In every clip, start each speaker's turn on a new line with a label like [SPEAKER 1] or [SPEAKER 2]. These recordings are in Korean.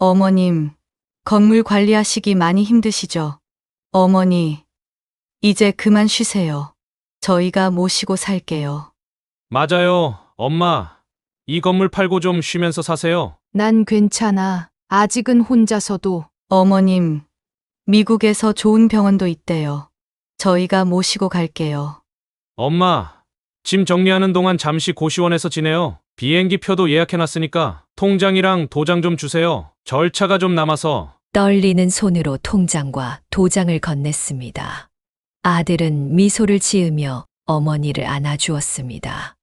[SPEAKER 1] 어머님, 건물 관리하시기 많이 힘드시죠? 어머니, 이제 그만 쉬세요. 저희가 모시고 살게요.
[SPEAKER 2] 맞아요, 엄마. 이 건물 팔고 좀 쉬면서 사세요.
[SPEAKER 3] 난 괜찮아. 아직은 혼자서도.
[SPEAKER 1] 어머님, 미국에서 좋은 병원도 있대요. 저희가 모시고 갈게요.
[SPEAKER 2] 엄마, 짐 정리하는 동안 잠시 고시원에서 지내요. 비행기 표도 예약해놨으니까 통장이랑 도장 좀 주세요. 절차가 좀 남아서.
[SPEAKER 4] 떨리는 손으로 통장과 도장을 건넸습니다. 아들은 미소를 지으며 어머니를 안아주었습니다.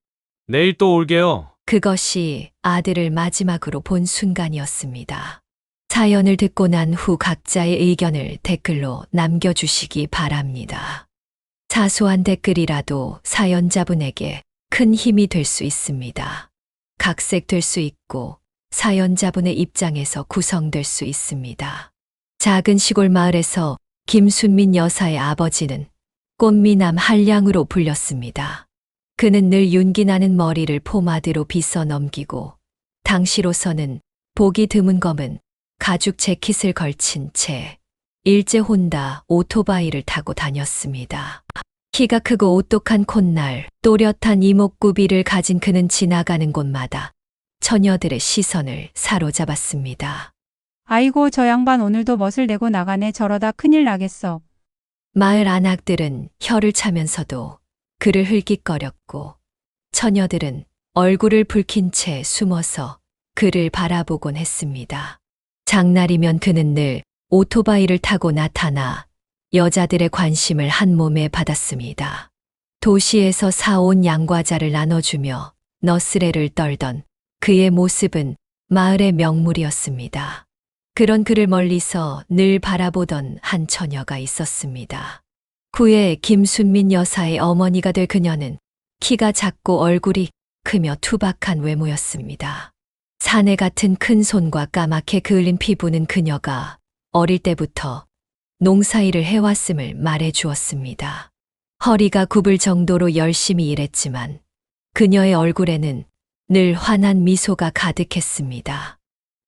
[SPEAKER 2] 내일 또 올게요.
[SPEAKER 4] 그것이 아들을 마지막으로 본 순간이었습니다. 사연을 듣고 난 후 각자의 의견을 댓글로 남겨주시기 바랍니다. 사소한 댓글이라도 사연자분에게 큰 힘이 될 수 있습니다. 각색될 수 있고 사연자분의 입장에서 구성될 수 있습니다. 작은 시골 마을에서 김순민 여사의 아버지는 꽃미남 한량으로 불렸습니다. 그는 늘 윤기 나는 머리를 포마드로 빗어 넘기고 당시로서는 보기 드문 검은 가죽 재킷을 걸친 채 일제 혼다 오토바이를 타고 다녔습니다. 키가 크고 오똑한 콧날, 또렷한 이목구비를 가진 그는 지나가는 곳마다 처녀들의 시선을 사로잡았습니다.
[SPEAKER 5] 아이고 저 양반 오늘도 멋을 내고 나가네. 저러다 큰일 나겠어.
[SPEAKER 4] 마을 안악들은 혀를 차면서도 그를 흘깃거렸고 처녀들은 얼굴을 붉힌 채 숨어서 그를 바라보곤 했습니다. 장날이면 그는 늘 오토바이를 타고 나타나 여자들의 관심을 한 몸에 받았습니다. 도시에서 사온 양과자를 나눠주며 너스레를 떨던 그의 모습은 마을의 명물이었습니다. 그런 그를 멀리서 늘 바라보던 한 처녀가 있었습니다. 후에 김순민 여사의 어머니가 될 그녀는 키가 작고 얼굴이 크며 투박한 외모였습니다. 사내 같은 큰 손과 까맣게 그을린 피부는 그녀가 어릴 때부터 농사일을 해왔음을 말해 주었습니다. 허리가 굽을 정도로 열심히 일했지만 그녀의 얼굴에는 늘 환한 미소가 가득했습니다.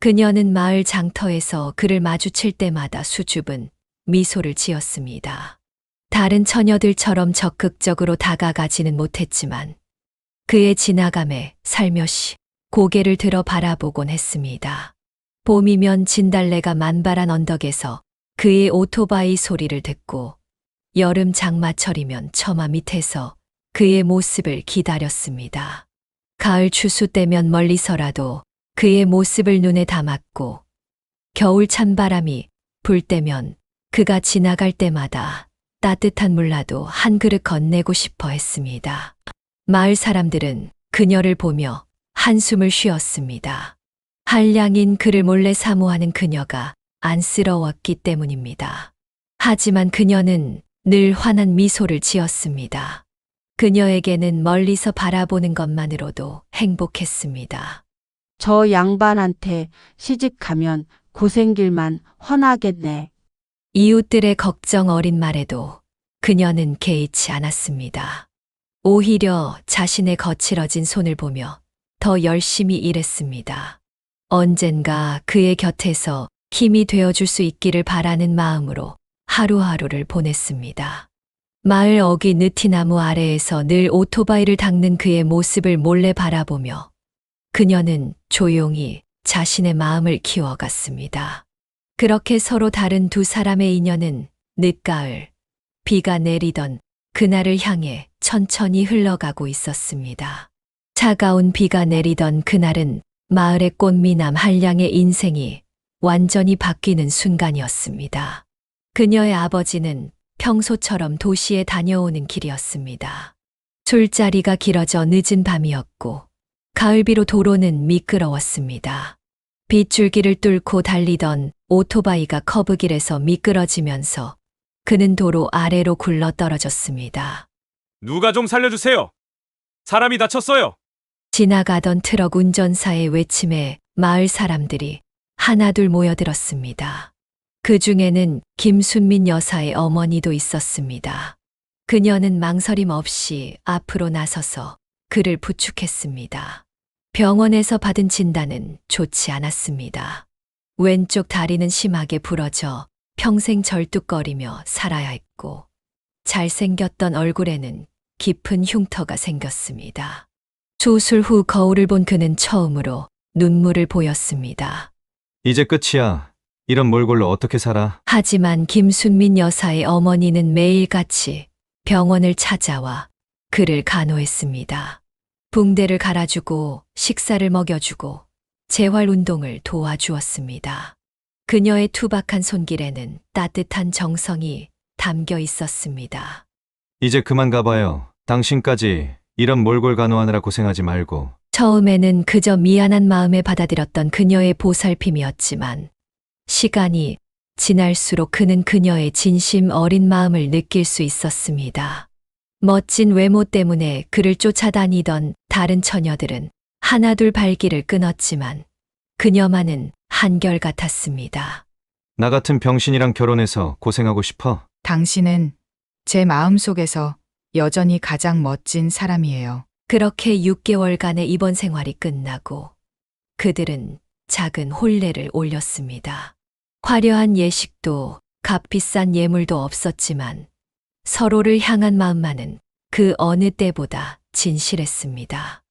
[SPEAKER 4] 그녀는 마을 장터에서 그를 마주칠 때마다 수줍은 미소를 지었습니다. 다른 처녀들처럼 적극적으로 다가가지는 못했지만 그의 지나감에 살며시 고개를 들어 바라보곤 했습니다. 봄이면 진달래가 만발한 언덕에서 그의 오토바이 소리를 듣고 여름 장마철이면 처마 밑에서 그의 모습을 기다렸습니다. 가을 추수 때면 멀리서라도 그의 모습을 눈에 담았고 겨울 찬바람이 불 때면 그가 지나갈 때마다 따뜻한 물라도 한 그릇 건네고 싶어 했습니다. 마을 사람들은 그녀를 보며 한숨을 쉬었습니다. 한량인 그를 몰래 사모하는 그녀가 안쓰러웠기 때문입니다. 하지만 그녀는 늘 환한 미소를 지었습니다. 그녀에게는 멀리서 바라보는 것만으로도 행복했습니다.
[SPEAKER 6] 저 양반한테 시집가면 고생길만 훤하겠네.
[SPEAKER 4] 이웃들의 걱정 어린 말에도 그녀는 개의치 않았습니다. 오히려 자신의 거칠어진 손을 보며 더 열심히 일했습니다. 언젠가 그의 곁에서 힘이 되어줄 수 있기를 바라는 마음으로 하루하루를 보냈습니다. 마을 어귀 느티나무 아래에서 늘 오토바이를 닦는 그의 모습을 몰래 바라보며 그녀는 조용히 자신의 마음을 키워갔습니다. 그렇게 서로 다른 두 사람의 인연은 늦가을, 비가 내리던 그날을 향해 천천히 흘러가고 있었습니다. 차가운 비가 내리던 그날은 마을의 꽃미남 한량의 인생이 완전히 바뀌는 순간이었습니다. 그녀의 아버지는 평소처럼 도시에 다녀오는 길이었습니다. 술자리가 길어져 늦은 밤이었고 가을비로 도로는 미끄러웠습니다. 빗줄기를 뚫고 달리던 오토바이가 커브길에서 미끄러지면서 그는 도로 아래로 굴러 떨어졌습니다.
[SPEAKER 2] 누가 좀 살려주세요. 사람이 다쳤어요.
[SPEAKER 4] 지나가던 트럭 운전사의 외침에 마을 사람들이 하나둘 모여들었습니다. 그 중에는 김순민 여사의 어머니도 있었습니다. 그녀는 망설임 없이 앞으로 나서서 그를 부축했습니다. 병원에서 받은 진단은 좋지 않았습니다. 왼쪽 다리는 심하게 부러져 평생 절뚝거리며 살아야 했고, 잘생겼던 얼굴에는 깊은 흉터가 생겼습니다. 수술 후 거울을 본 그는 처음으로 눈물을 보였습니다.
[SPEAKER 7] 이제 끝이야. 이런 몰골로 어떻게 살아?
[SPEAKER 4] 하지만 김순민 여사의 어머니는 매일같이 병원을 찾아와 그를 간호했습니다. 붕대를 갈아주고 식사를 먹여주고 재활 운동을 도와주었습니다. 그녀의 투박한 손길에는 따뜻한 정성이 담겨 있었습니다.
[SPEAKER 7] 이제 그만 가봐요. 당신까지 이런 몰골 간호하느라 고생하지 말고.
[SPEAKER 4] 처음에는 그저 미안한 마음에 받아들였던 그녀의 보살핌이었지만 시간이 지날수록 그는 그녀의 진심 어린 마음을 느낄 수 있었습니다. 멋진 외모 때문에 그를 쫓아다니던 다른 처녀들은 하나둘 발길을 끊었지만 그녀만은 한결같았습니다.
[SPEAKER 7] 나 같은 병신이랑 결혼해서 고생하고 싶어?
[SPEAKER 8] 당신은 제 마음속에서 여전히 가장 멋진 사람이에요.
[SPEAKER 4] 그렇게 6개월간의 입원 생활이 끝나고 그들은 작은 혼례를 올렸습니다. 화려한 예식도 값비싼 예물도 없었지만 서로를 향한 마음만은 그 어느 때보다 진실했습니다.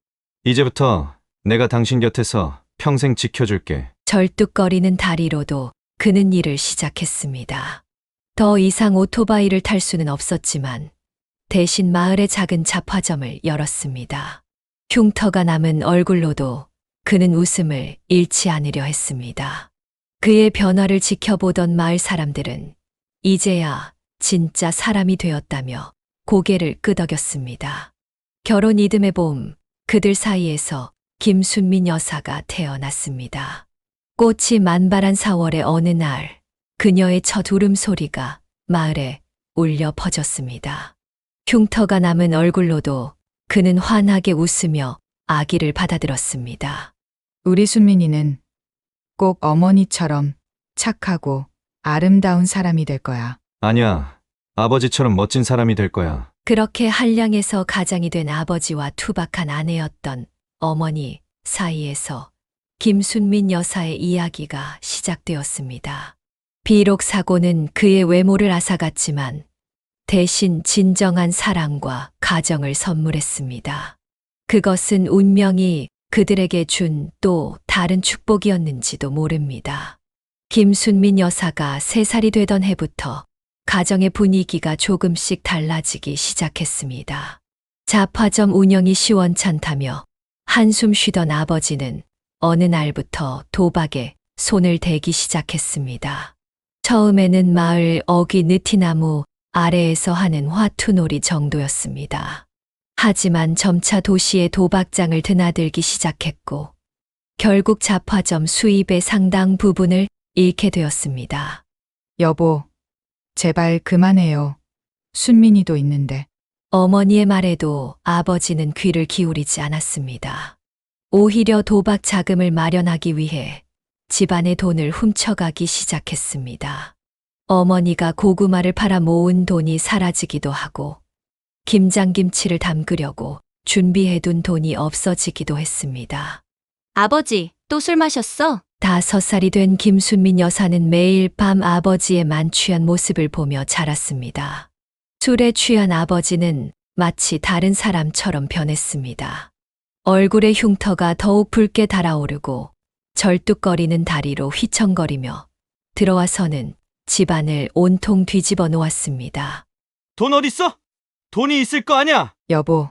[SPEAKER 7] 이제부터 내가 당신 곁에서 평생 지켜줄게.
[SPEAKER 4] 절뚝거리는 다리로도 그는 일을 시작했습니다. 더 이상 오토바이를 탈 수는 없었지만 대신 마을의 작은 잡화점을 열었습니다. 흉터가 남은 얼굴로도 그는 웃음을 잃지 않으려 했습니다. 그의 변화를 지켜보던 마을 사람들은 이제야 진짜 사람이 되었다며 고개를 끄덕였습니다. 결혼 이듬해 봄 그들 사이에서 김순민 여사가 태어났습니다. 꽃이 만발한 4월의 어느 날 그녀의 첫 울음소리가 마을에 울려 퍼졌습니다. 흉터가 남은 얼굴로도 그는 환하게 웃으며 아기를 받아들었습니다.
[SPEAKER 8] 우리 순민이는 꼭 어머니처럼 착하고 아름다운 사람이 될 거야.
[SPEAKER 7] 아니야. 아버지처럼 멋진 사람이 될 거야.
[SPEAKER 4] 그렇게 한량에서 가장이 된 아버지와 투박한 아내였던 어머니 사이에서 김순민 여사의 이야기가 시작되었습니다. 비록 사고는 그의 외모를 앗아갔지만 대신 진정한 사랑과 가정을 선물했습니다. 그것은 운명이 그들에게 준 또 다른 축복이었는지도 모릅니다. 김순민 여사가 3살이 되던 해부터 가정의 분위기가 조금씩 달라지기 시작했습니다. 잡화점 운영이 시원찮다며 한숨 쉬던 아버지는 어느 날부터 도박에 손을 대기 시작했습니다. 처음에는 마을 어귀 느티나무 아래에서 하는 화투놀이 정도였습니다. 하지만 점차 도시의 도박장을 드나들기 시작했고 결국 잡화점 수입의 상당 부분을 잃게 되었습니다.
[SPEAKER 8] 여보, 제발 그만해요. 순민이도 있는데.
[SPEAKER 4] 어머니의 말에도 아버지는 귀를 기울이지 않았습니다. 오히려 도박 자금을 마련하기 위해 집안의 돈을 훔쳐가기 시작했습니다. 어머니가 고구마를 팔아 모은 돈이 사라지기도 하고 김장김치를 담그려고 준비해둔 돈이 없어지기도 했습니다.
[SPEAKER 9] 아버지, 또 술 마셨어?
[SPEAKER 4] 5살이 된 김순민 여사는 매일 밤 아버지의 만취한 모습을 보며 자랐습니다. 술에 취한 아버지는 마치 다른 사람처럼 변했습니다. 얼굴의 흉터가 더욱 붉게 달아오르고 절뚝거리는 다리로 휘청거리며 들어와서는 집안을 온통 뒤집어 놓았습니다.
[SPEAKER 7] 돈 어딨어? 돈이 있을 거 아니야?
[SPEAKER 8] 여보,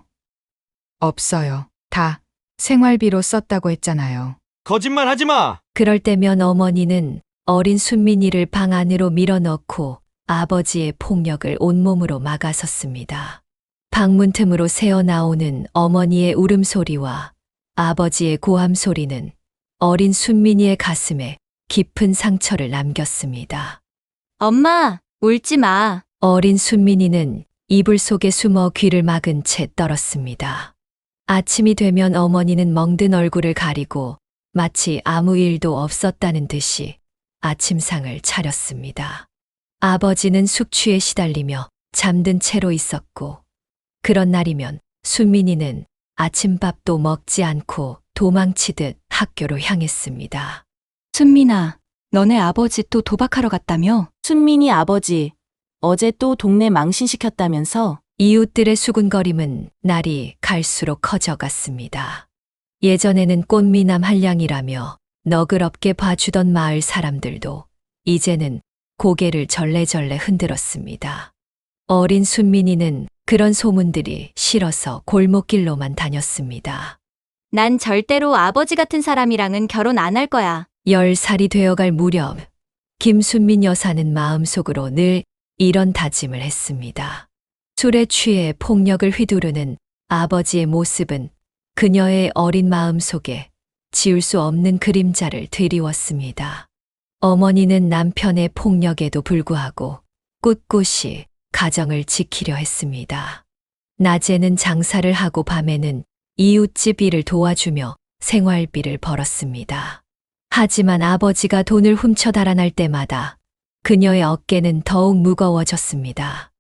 [SPEAKER 8] 없어요. 다 생활비로 썼다고 했잖아요.
[SPEAKER 7] 거짓말 하지 마!
[SPEAKER 4] 그럴 때면 어머니는 어린 순민이를 방 안으로 밀어넣고 아버지의 폭력을 온몸으로 막아섰습니다. 방문 틈으로 새어나오는 어머니의 울음소리와 아버지의 고함소리는 어린 순민이의 가슴에 깊은 상처를 남겼습니다.
[SPEAKER 9] 엄마, 울지 마.
[SPEAKER 4] 어린 순민이는 이불 속에 숨어 귀를 막은 채 떨었습니다. 아침이 되면 어머니는 멍든 얼굴을 가리고 마치 아무 일도 없었다는 듯이 아침상을 차렸습니다. 아버지는 숙취에 시달리며 잠든 채로 있었고 그런 날이면 순민이는 아침밥도 먹지 않고 도망치듯 학교로 향했습니다.
[SPEAKER 9] 순민아,
[SPEAKER 10] 너네 아버지 또 도박하러 갔다며? 순민이 아버지, 어제 또 동네 망신시켰다면서?
[SPEAKER 4] 이웃들의 수군거림은 날이 갈수록 커져갔습니다. 예전에는 꽃미남 한량이라며 너그럽게 봐주던 마을 사람들도 이제는 고개를 절레절레 흔들었습니다. 어린 순민이는 그런 소문들이 싫어서 골목길로만 다녔습니다.
[SPEAKER 9] 난 절대로 아버지 같은 사람이랑은 결혼 안 할 거야.
[SPEAKER 4] 10살이 되어갈 무렵 김순민 여사는 마음속으로 늘 이런 다짐을 했습니다. 술에 취해 폭력을 휘두르는 아버지의 모습은 그녀의 어린 마음 속에 지울 수 없는 그림자를 드리웠습니다. 어머니는 남편의 폭력에도 불구하고 꿋꿋이 가정을 지키려 했습니다. 낮에는 장사를 하고 밤에는 이웃집 일을 도와주며 생활비를 벌었습니다. 하지만 아버지가 돈을 훔쳐 달아날 때마다 그녀의 어깨는 더욱 무거워졌습니다.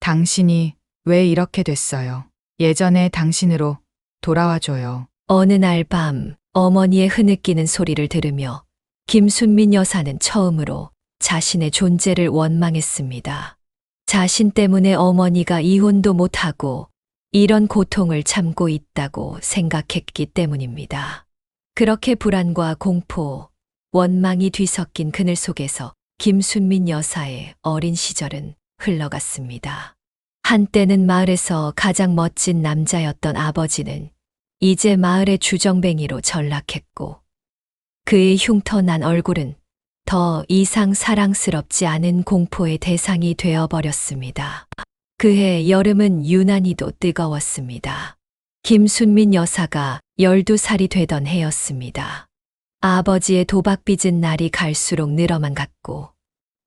[SPEAKER 8] 당신이 왜 이렇게 됐어요? 예전의 당신으로 돌아와줘요.
[SPEAKER 4] 어느 날 밤 어머니의 흐느끼는 소리를 들으며 김순민 여사는 처음으로 자신의 존재를 원망했습니다. 자신 때문에 어머니가 이혼도 못하고 이런 고통을 참고 있다고 생각했기 때문입니다. 그렇게 불안과 공포, 원망이 뒤섞인 그늘 속에서 김순민 여사의 어린 시절은 흘러갔습니다. 한때는 마을에서 가장 멋진 남자였던 아버지는 이제 마을의 주정뱅이로 전락했고 그의 흉터난 얼굴은 더 이상 사랑스럽지 않은 공포의 대상이 되어버렸습니다. 그해 여름은 유난히도 뜨거웠습니다. 김순민 여사가 12살이 되던 해였습니다. 아버지의 도박 빚은 날이 갈수록 늘어만 갔고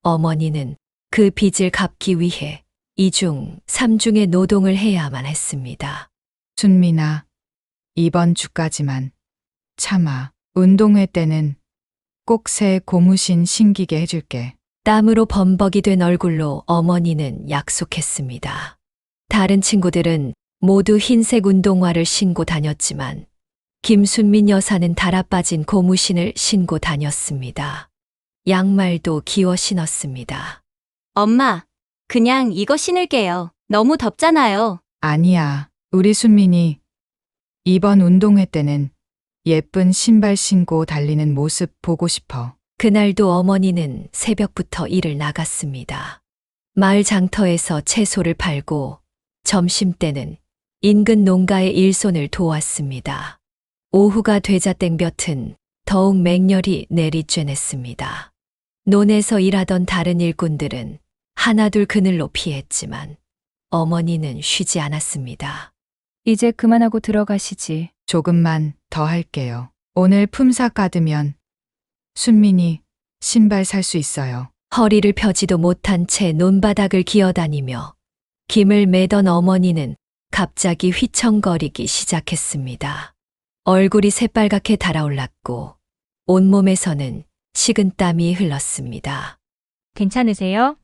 [SPEAKER 4] 어머니는 그 빚을 갚기 위해 2중, 3중의 노동을 해야만 했습니다.
[SPEAKER 8] 순민아, 이번 주까지만 참아. 운동회 때는 꼭 새 고무신 신기게 해줄게.
[SPEAKER 4] 땀으로 범벅이 된 얼굴로 어머니는 약속했습니다. 다른 친구들은 모두 흰색 운동화를 신고 다녔지만 김순민 여사는 달아빠진 고무신을 신고 다녔습니다. 양말도 기워 신었습니다.
[SPEAKER 9] 엄마, 그냥 이거 신을게요. 너무 덥잖아요.
[SPEAKER 8] 아니야. 우리 순민이 이번 운동회 때는 예쁜 신발 신고 달리는 모습 보고 싶어.
[SPEAKER 4] 그날도 어머니는 새벽부터 일을 나갔습니다. 마을 장터에서 채소를 팔고 점심때는 인근 농가의 일손을 도왔습니다. 오후가 되자 땡볕은 더욱 맹렬히 내리쬐냈습니다. 논에서 일하던 다른 일꾼들은 하나둘 그늘로 피했지만 어머니는 쉬지 않았습니다.
[SPEAKER 5] 이제 그만하고 들어가시지.
[SPEAKER 8] 조금만 더 할게요. 오늘 품삯 받으면 순민이 신발 살 수 있어요.
[SPEAKER 4] 허리를 펴지도 못한 채 논바닥을 기어다니며 김을 매던 어머니는 갑자기 휘청거리기 시작했습니다. 얼굴이 새빨갛게 달아올랐고 온몸에서는 식은땀이 흘렀습니다.
[SPEAKER 5] 괜찮으세요?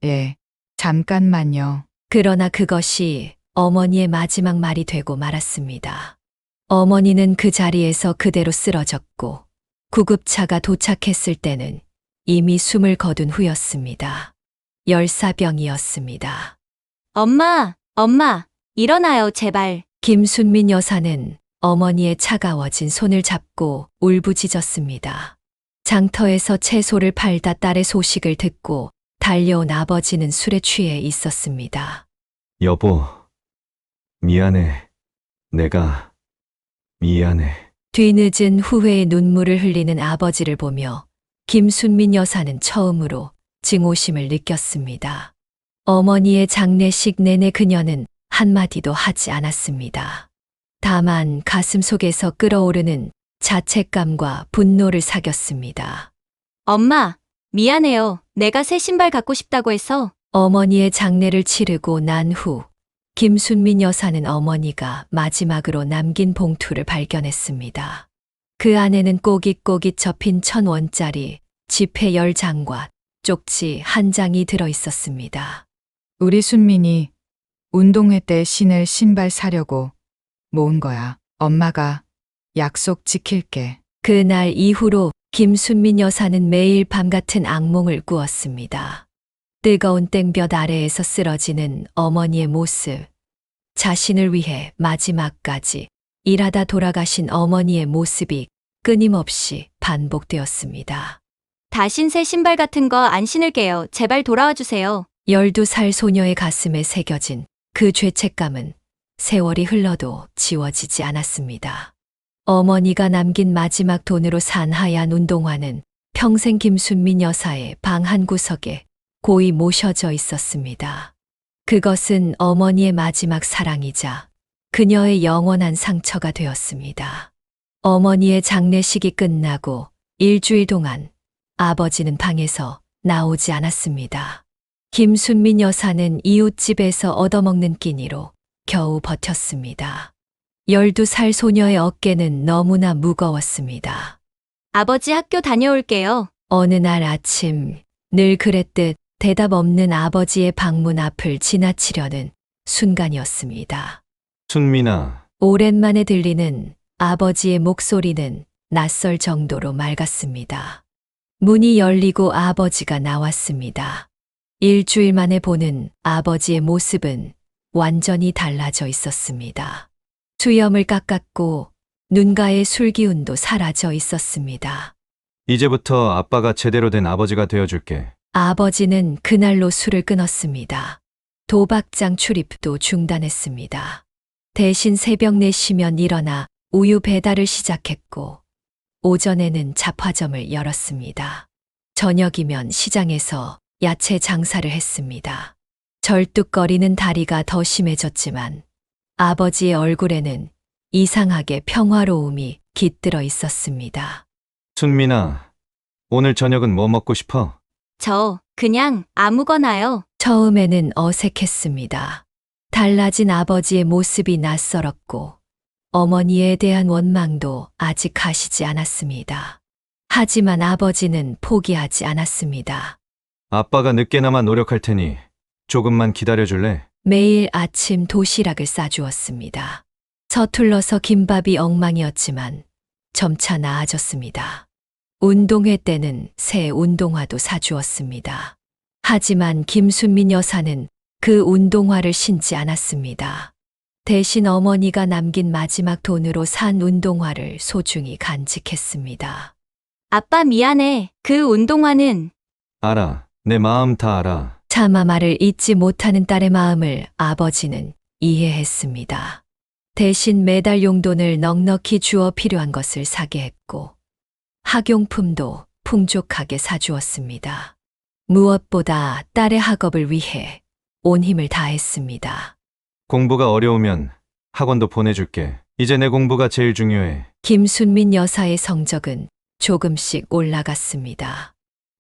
[SPEAKER 8] 예, 잠깐만요.
[SPEAKER 4] 그러나 그것이 어머니의 마지막 말이 되고 말았습니다. 어머니는 그 자리에서 그대로 쓰러졌고 구급차가 도착했을 때는 이미 숨을 거둔 후였습니다. 열사병이었습니다.
[SPEAKER 9] 엄마, 일어나요, 제발.
[SPEAKER 4] 김순민 여사는 어머니의 차가워진 손을 잡고 울부짖었습니다. 장터에서 채소를 팔다 딸의 소식을 듣고 달려온 아버지는 술에 취해 있었습니다.
[SPEAKER 7] 여보, 미안해. 내가 미안해.
[SPEAKER 4] 뒤늦은 후회의 눈물을 흘리는 아버지를 보며 김순민 여사는 처음으로 증오심을 느꼈습니다. 어머니의 장례식 내내 그녀는 한마디도 하지 않았습니다. 다만 가슴 속에서 끓어오르는 자책감과 분노를 사겼습니다.
[SPEAKER 9] 엄마, 미안해요. 내가 새 신발 갖고 싶다고 해서.
[SPEAKER 4] 어머니의 장례를 치르고 난 후 김순민 여사는 어머니가 마지막으로 남긴 봉투를 발견했습니다. 그 안에는 꼬깃꼬깃 접힌 1,000원짜리 지폐 10장과 쪽지 1장이 들어 있었습니다.
[SPEAKER 8] 우리 순민이 운동회 때 신을 신발 사려고 모은 거야. 엄마가 약속 지킬게.
[SPEAKER 4] 그날 이후로 김순민 여사는 매일 밤 같은 악몽을 꾸었습니다. 뜨거운 땡볕 아래에서 쓰러지는 어머니의 모습, 자신을 위해 마지막까지 일하다 돌아가신 어머니의 모습이 끊임없이 반복되었습니다.
[SPEAKER 9] 다신 새 신발 같은 거 안 신을게요. 제발 돌아와 주세요.
[SPEAKER 4] 12살 소녀의 가슴에 새겨진 그 죄책감은 세월이 흘러도 지워지지 않았습니다. 어머니가 남긴 마지막 돈으로 산 하얀 운동화는 평생 김순민 여사의 방 한 구석에 고이 모셔져 있었습니다. 그것은 어머니의 마지막 사랑이자 그녀의 영원한 상처가 되었습니다. 어머니의 장례식이 끝나고 일주일 동안 아버지는 방에서 나오지 않았습니다. 김순민 여사는 이웃집에서 얻어먹는 끼니로 겨우 버텼습니다. 12살 소녀의 어깨는 너무나 무거웠습니다.
[SPEAKER 9] 아버지 학교 다녀올게요.
[SPEAKER 4] 어느 날 아침 늘 그랬듯 대답 없는 아버지의 방문 앞을 지나치려는 순간이었습니다.
[SPEAKER 7] 순민아,
[SPEAKER 4] 오랜만에 들리는 아버지의 목소리는 낯설 정도로 맑았습니다. 문이 열리고 아버지가 나왔습니다. 일주일 만에 보는 아버지의 모습은 완전히 달라져 있었습니다. 수염을 깎았고 눈가의 술기운도 사라져 있었습니다.
[SPEAKER 7] 이제부터 아빠가 제대로 된 아버지가 되어줄게.
[SPEAKER 4] 아버지는 그날로 술을 끊었습니다. 도박장 출입도 중단했습니다. 대신 새벽 4시면 일어나 우유 배달을 시작했고, 오전에는 잡화점을 열었습니다. 저녁이면 시장에서 야채 장사를 했습니다. 절뚝거리는 다리가 더 심해졌지만 아버지의 얼굴에는 이상하게 평화로움이 깃들어 있었습니다.
[SPEAKER 7] 순민아, 오늘 저녁은 뭐 먹고 싶어?
[SPEAKER 9] 저 그냥 아무거나요.
[SPEAKER 4] 처음에는 어색했습니다. 달라진 아버지의 모습이 낯설었고 어머니에 대한 원망도 아직 가시지 않았습니다. 하지만 아버지는 포기하지 않았습니다.
[SPEAKER 7] 아빠가 늦게나마 노력할 테니 조금만 기다려줄래?
[SPEAKER 4] 매일 아침 도시락을 싸주었습니다. 서툴러서 김밥이 엉망이었지만 점차 나아졌습니다. 운동회 때는 새 운동화도 사주었습니다. 하지만 김순민 여사는 그 운동화를 신지 않았습니다. 대신 어머니가 남긴 마지막 돈으로 산 운동화를 소중히 간직했습니다.
[SPEAKER 9] 아빠 미안해. 그 운동화는
[SPEAKER 7] 알아. 내 마음 다 알아.
[SPEAKER 4] 차마 말을 잊지 못하는 딸의 마음을 아버지는 이해했습니다. 대신 매달 용돈을 넉넉히 주어 필요한 것을 사게 했고 학용품도 풍족하게 사주었습니다. 무엇보다 딸의 학업을 위해 온 힘을 다했습니다.
[SPEAKER 7] 공부가 어려우면 학원도 보내줄게. 이제 내 공부가 제일 중요해.
[SPEAKER 4] 김순민 여사의 성적은 조금씩 올라갔습니다.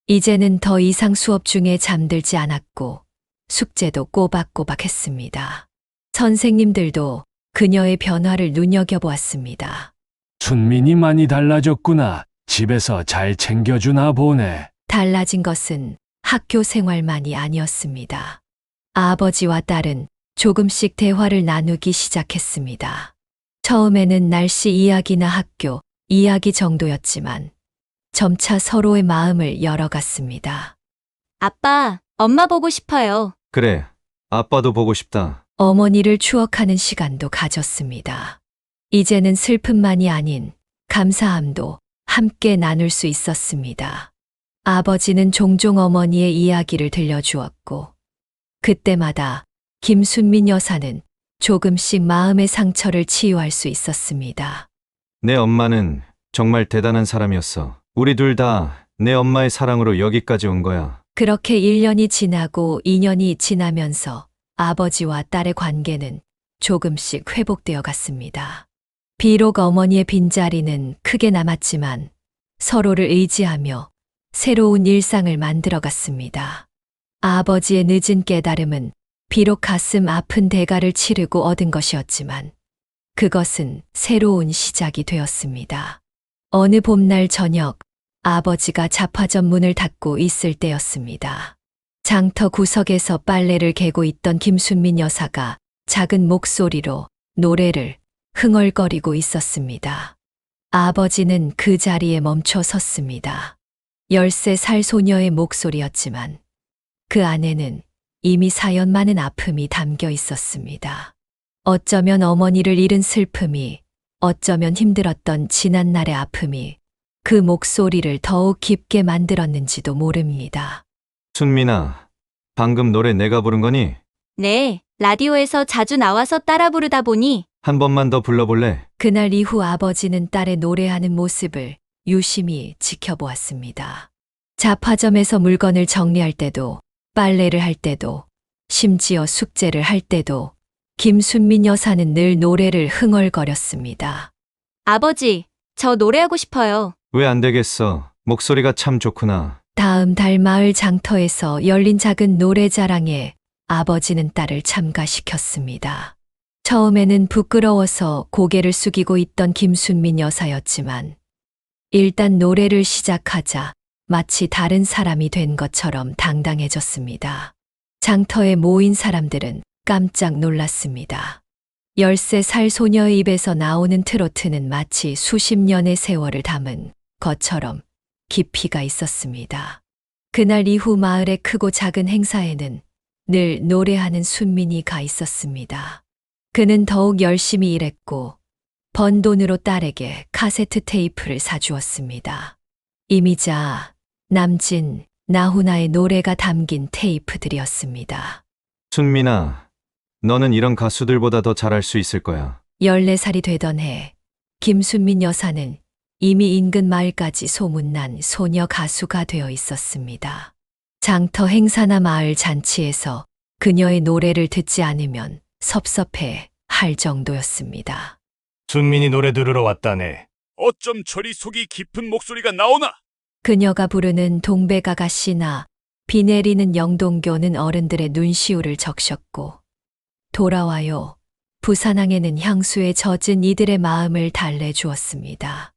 [SPEAKER 4] 이제는 더 이상 수업 중에 잠들지 않았고 숙제도 꼬박꼬박 했습니다. 선생님들도 그녀의 변화를 눈여겨보았습니다.
[SPEAKER 11] 순민이 많이 달라졌구나. 집에서 잘 챙겨주나 보네.
[SPEAKER 4] 달라진 것은 학교 생활만이 아니었습니다. 아버지와 딸은 조금씩 대화를 나누기 시작했습니다. 처음에는 날씨 이야기나 학교 이야기 정도였지만 점차 서로의 마음을 열어갔습니다.
[SPEAKER 9] 아빠, 엄마 보고 싶어요.
[SPEAKER 7] 그래, 아빠도 보고 싶다.
[SPEAKER 4] 어머니를 추억하는 시간도 가졌습니다. 이제는 슬픔만이 아닌 감사함도 함께 나눌 수 있었습니다. 아버지는 종종 어머니의 이야기를 들려주었고 그때마다 김순민 여사는 조금씩 마음의 상처를 치유할 수 있었습니다.
[SPEAKER 7] 내 엄마는 정말 대단한 사람이었어. 우리 둘 다 내 엄마의 사랑으로 여기까지 온 거야.
[SPEAKER 4] 그렇게 1년이 지나고 2년이 지나면서 아버지와 딸의 관계는 조금씩 회복되어 갔습니다. 비록 어머니의 빈자리는 크게 남았지만 서로를 의지하며 새로운 일상을 만들어 갔습니다. 아버지의 늦은 깨달음은 비록 가슴 아픈 대가를 치르고 얻은 것이었지만 그것은 새로운 시작이 되었습니다. 어느 봄날 저녁 아버지가 잡화점 문을 닫고 있을 때였습니다. 장터 구석에서 빨래를 개고 있던 김순민 여사가 작은 목소리로 노래를 흥얼거리고 있었습니다. 아버지는 그 자리에 멈춰 섰습니다. 13살 소녀의 목소리였지만 그 안에는 이미 사연 많은 아픔이 담겨 있었습니다. 어쩌면 어머니를 잃은 슬픔이, 어쩌면 힘들었던 지난날의 아픔이 그 목소리를 더욱 깊게 만들었는지도 모릅니다.
[SPEAKER 7] 순민아, 방금 노래 내가 부른 거니?
[SPEAKER 9] 네, 라디오에서 자주 나와서 따라 부르다 보니
[SPEAKER 7] 한 번만 더 불러볼래?
[SPEAKER 4] 그날 이후 아버지는 딸의 노래하는 모습을 유심히 지켜보았습니다. 잡화점에서 물건을 정리할 때도, 빨래를 할 때도, 심지어 숙제를 할 때도 김순민 여사는 늘 노래를 흥얼거렸습니다.
[SPEAKER 9] 아버지, 저 노래하고 싶어요.
[SPEAKER 7] 왜 안 되겠어? 목소리가 참 좋구나.
[SPEAKER 4] 다음 달 마을 장터에서 열린 작은 노래자랑에 아버지는 딸을 참가시켰습니다. 처음에는 부끄러워서 고개를 숙이고 있던 김순민 여사였지만 일단 노래를 시작하자 마치 다른 사람이 된 것처럼 당당해졌습니다. 장터에 모인 사람들은 깜짝 놀랐습니다. 13살 소녀의 입에서 나오는 트로트는 마치 수십 년의 세월을 담은 것처럼 깊이가 있었습니다. 그날 이후 마을의 크고 작은 행사에는 늘 노래하는 순민이 가 있었습니다. 그는 더욱 열심히 일했고 번 돈으로 딸에게 카세트 테이프를 사주었습니다. 이미자, 남진, 나훈아의 노래가 담긴 테이프들이었습니다.
[SPEAKER 7] 순민아, 너는 이런 가수들보다 더 잘할 수 있을 거야.
[SPEAKER 4] 14살이 되던 해 김순민 여사는 이미 인근 마을까지 소문난 소녀 가수가 되어 있었습니다. 장터 행사나 마을 잔치에서 그녀의 노래를 듣지 않으면 섭섭해 할 정도였습니다.
[SPEAKER 12] 순민이 노래 들으러 왔다네. 어쩜 저리 속이 깊은 목소리가 나오나?
[SPEAKER 4] 그녀가 부르는 동백아가씨나 비 내리는 영동교는 어른들의 눈시울을 적셨고 돌아와요. 부산항에는 향수에 젖은 이들의 마음을 달래주었습니다.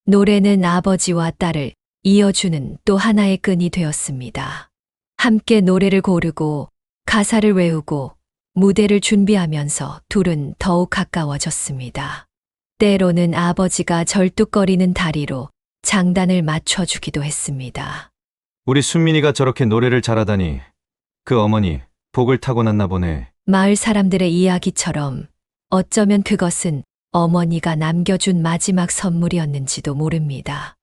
[SPEAKER 4] 노래는 아버지와 딸을 이어주는 또 하나의 끈이 되었습니다. 함께 노래를 고르고 가사를 외우고 무대를 준비하면서 둘은 더욱 가까워졌습니다. 때로는 아버지가 절뚝거리는 다리로 장단을 맞춰주기도 했습니다.
[SPEAKER 7] 우리 순민이가 저렇게 노래를 잘하다니. 그 어머니, 복을 타고났나 보네.
[SPEAKER 4] 마을 사람들의 이야기처럼 어쩌면 그것은 어머니가 남겨준 마지막 선물이었는지도 모릅니다.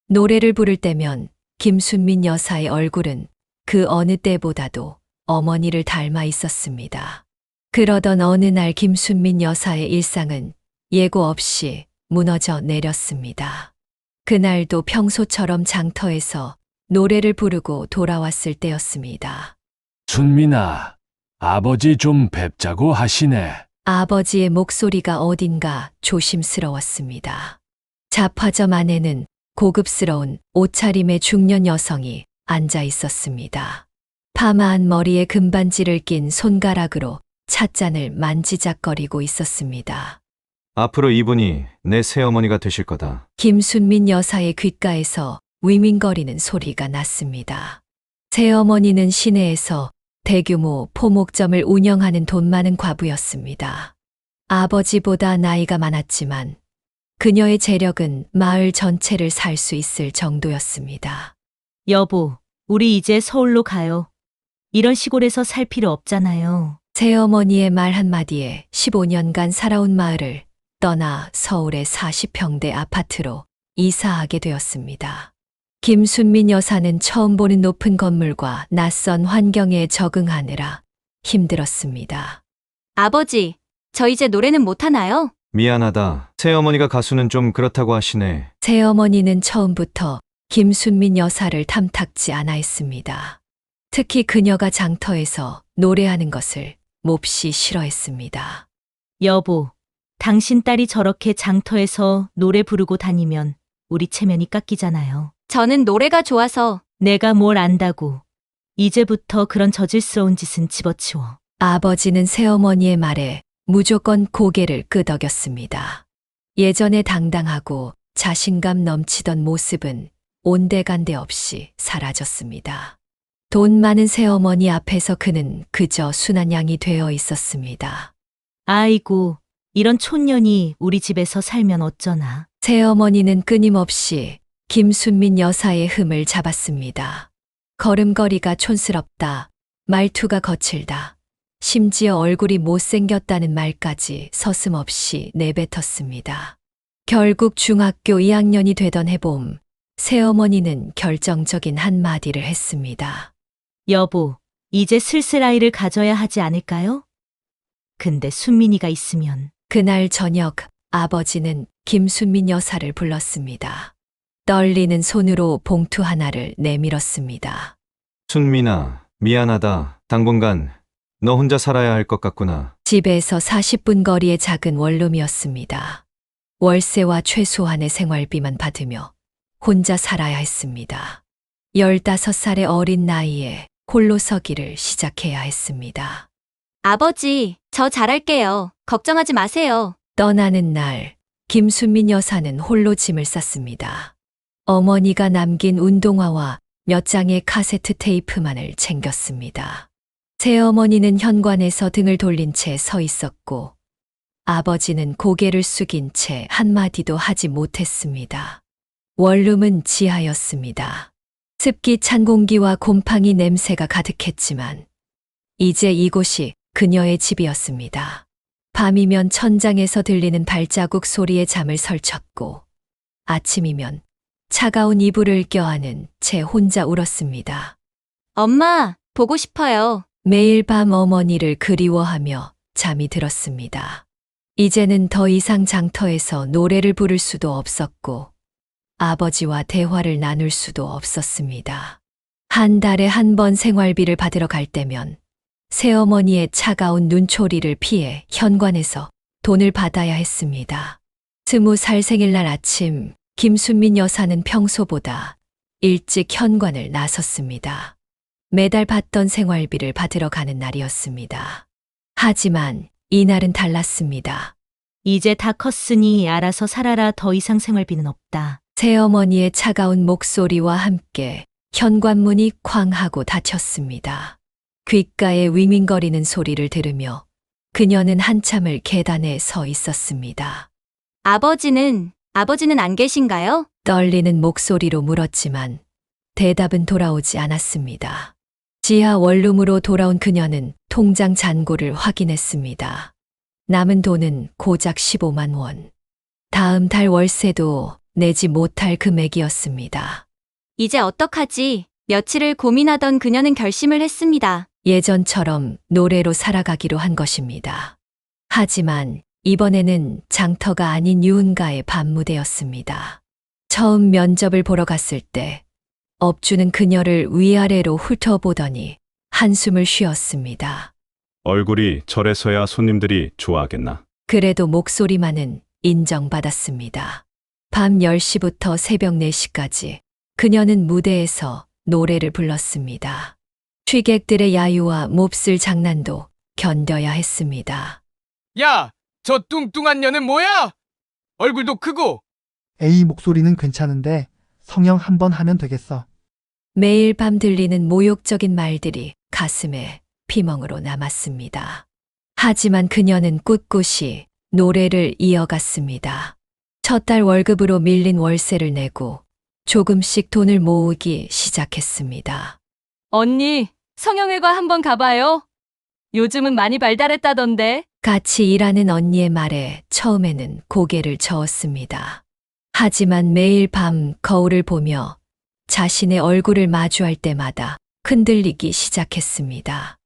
[SPEAKER 4] 노래를 부를 때면 김순민 여사의 얼굴은 그 어느 때보다도 어머니를 닮아 있었습니다. 그러던 어느 날 김순민 여사의 일상은 예고 없이 무너져 내렸습니다. 그날도 평소처럼 장터에서 노래를 부르고 돌아왔을 때였습니다.
[SPEAKER 11] 순민아, 아버지 좀 뵙자고 하시네.
[SPEAKER 4] 아버지의 목소리가 어딘가 조심스러웠습니다. 잡화점 안에는 고급스러운 옷차림의 중년 여성이 앉아 있었습니다. 파마한 머리에 금반지를 낀 손가락으로 찻잔을 만지작거리고 있었습니다.
[SPEAKER 7] 앞으로 이분이 내 새어머니가 되실 거다.
[SPEAKER 4] 김순민 여사의 귓가에서 위민거리는 소리가 났습니다. 새어머니는 시내에서 대규모 포목점을 운영하는 돈 많은 과부였습니다. 아버지보다 나이가 많았지만 그녀의 재력은 마을 전체를 살 수 있을 정도였습니다.
[SPEAKER 10] 여보, 우리 이제 서울로 가요. 이런 시골에서 살 필요 없잖아요.
[SPEAKER 4] 새어머니의 말 한마디에 15년간 살아온 마을을 떠나 서울의 40평대 아파트로 이사하게 되었습니다. 김순민 여사는 처음 보는 높은 건물과 낯선 환경에 적응하느라 힘들었습니다.
[SPEAKER 9] 아버지, 저 이제 노래는 못하나요?
[SPEAKER 7] 미안하다. 새어머니가 가수는 좀 그렇다고 하시네.
[SPEAKER 4] 새어머니는 처음부터 김순민 여사를 탐탁지 않아 했습니다. 특히 그녀가 장터에서 노래하는 것을 몹시 싫어했습니다.
[SPEAKER 10] 여보, 당신 딸이 저렇게 장터에서 노래 부르고 다니면 우리 체면이 깎이잖아요.
[SPEAKER 9] 저는 노래가 좋아서.
[SPEAKER 10] 내가 뭘 안다고. 이제부터 그런 저질스러운 짓은 집어치워.
[SPEAKER 4] 아버지는 새어머니의 말에 무조건 고개를 끄덕였습니다. 예전에 당당하고 자신감 넘치던 모습은 온데간데 없이 사라졌습니다. 돈 많은 새어머니 앞에서 그는 그저 순한 양이 되어 있었습니다.
[SPEAKER 10] 아이고, 이런 촌년이 우리 집에서 살면 어쩌나.
[SPEAKER 4] 새어머니는 끊임없이 김순민 여사의 흠을 잡았습니다. 걸음걸이가 촌스럽다. 말투가 거칠다. 심지어 얼굴이 못생겼다는 말까지 서슴없이 내뱉었습니다. 결국 중학교 2학년이 되던 해봄, 새어머니는 결정적인 한마디를 했습니다.
[SPEAKER 10] 여보, 이제 슬슬 아이를 가져야 하지 않을까요? 근데 순민이가 있으면.
[SPEAKER 4] 그날 저녁 아버지는 김순민 여사를 불렀습니다. 떨리는 손으로 봉투 하나를 내밀었습니다.
[SPEAKER 7] 순민아, 미안하다. 당분간 너 혼자 살아야 할 것 같구나.
[SPEAKER 4] 집에서 40분 거리의 작은 원룸이었습니다. 월세와 최소한의 생활비만 받으며 혼자 살아야 했습니다. 15살의 어린 나이에 홀로 서기를 시작해야 했습니다.
[SPEAKER 9] 아버지, 저 잘할게요. 걱정하지 마세요.
[SPEAKER 4] 떠나는 날, 김순민 여사는 홀로 짐을 쌌습니다. 어머니가 남긴 운동화와 몇 장의 카세트 테이프만을 챙겼습니다. 새어머니는 현관에서 등을 돌린 채 서 있었고, 아버지는 고개를 숙인 채 한마디도 하지 못했습니다. 원룸은 지하였습니다. 습기 찬 공기와 곰팡이 냄새가 가득했지만, 이제 이곳이 그녀의 집이었습니다. 밤이면 천장에서 들리는 발자국 소리에 잠을 설쳤고, 아침이면 차가운 이불을 껴안은 채 혼자 울었습니다.
[SPEAKER 9] 엄마, 보고 싶어요.
[SPEAKER 4] 매일 밤 어머니를 그리워하며 잠이 들었습니다. 이제는 더 이상 장터에서 노래를 부를 수도 없었고, 아버지와 대화를 나눌 수도 없었습니다. 한 달에 한 번 생활비를 받으러 갈 때면 새어머니의 차가운 눈초리를 피해 현관에서 돈을 받아야 했습니다. 20살 생일날 아침, 김순민 여사는 평소보다 일찍 현관을 나섰습니다. 매달 받던 생활비를 받으러 가는 날이었습니다. 하지만 이날은 달랐습니다.
[SPEAKER 10] 이제 다 컸으니 알아서 살아라. 더 이상 생활비는 없다.
[SPEAKER 4] 새어머니의 차가운 목소리와 함께 현관문이 쾅 하고 닫혔습니다. 귓가에 윙윙거리는 소리를 들으며 그녀는 한참을 계단에 서 있었습니다.
[SPEAKER 9] 아버지는 안 계신가요?
[SPEAKER 4] 떨리는 목소리로 물었지만 대답은 돌아오지 않았습니다. 지하 원룸으로 돌아온 그녀는 통장 잔고를 확인했습니다. 남은 돈은 고작 15만 원. 다음 달 월세도 내지 못할 금액이었습니다.
[SPEAKER 9] 이제 어떡하지? 며칠을 고민하던 그녀는 결심을 했습니다.
[SPEAKER 4] 예전처럼 노래로 살아가기로 한 것입니다. 하지만 이번에는 장터가 아닌 유흥가의 밤무대였습니다. 처음 면접을 보러 갔을 때 업주는 그녀를 위아래로 훑어보더니 한숨을 쉬었습니다.
[SPEAKER 13] 얼굴이 저래서야 손님들이 좋아하겠나?
[SPEAKER 4] 그래도 목소리만은 인정받았습니다. 밤 10시부터 새벽 4시까지 그녀는 무대에서 노래를 불렀습니다. 취객들의 야유와 몹쓸 장난도 견뎌야 했습니다.
[SPEAKER 14] 야, 저 뚱뚱한 년은 뭐야? 얼굴도 크고.
[SPEAKER 15] 에이, 목소리는 괜찮은데 성형 한번 하면 되겠어.
[SPEAKER 4] 매일 밤 들리는 모욕적인 말들이 가슴에 피멍으로 남았습니다. 하지만 그녀는 꿋꿋이 노래를 이어갔습니다. 첫 달 월급으로 밀린 월세를 내고 조금씩 돈을 모으기 시작했습니다.
[SPEAKER 10] 언니, 성형외과 한번 가봐요. 요즘은 많이 발달했다던데.
[SPEAKER 4] 같이 일하는 언니의 말에 처음에는 고개를 저었습니다. 하지만 매일 밤 거울을 보며 자신의 얼굴을 마주할 때마다 흔들리기 시작했습니다.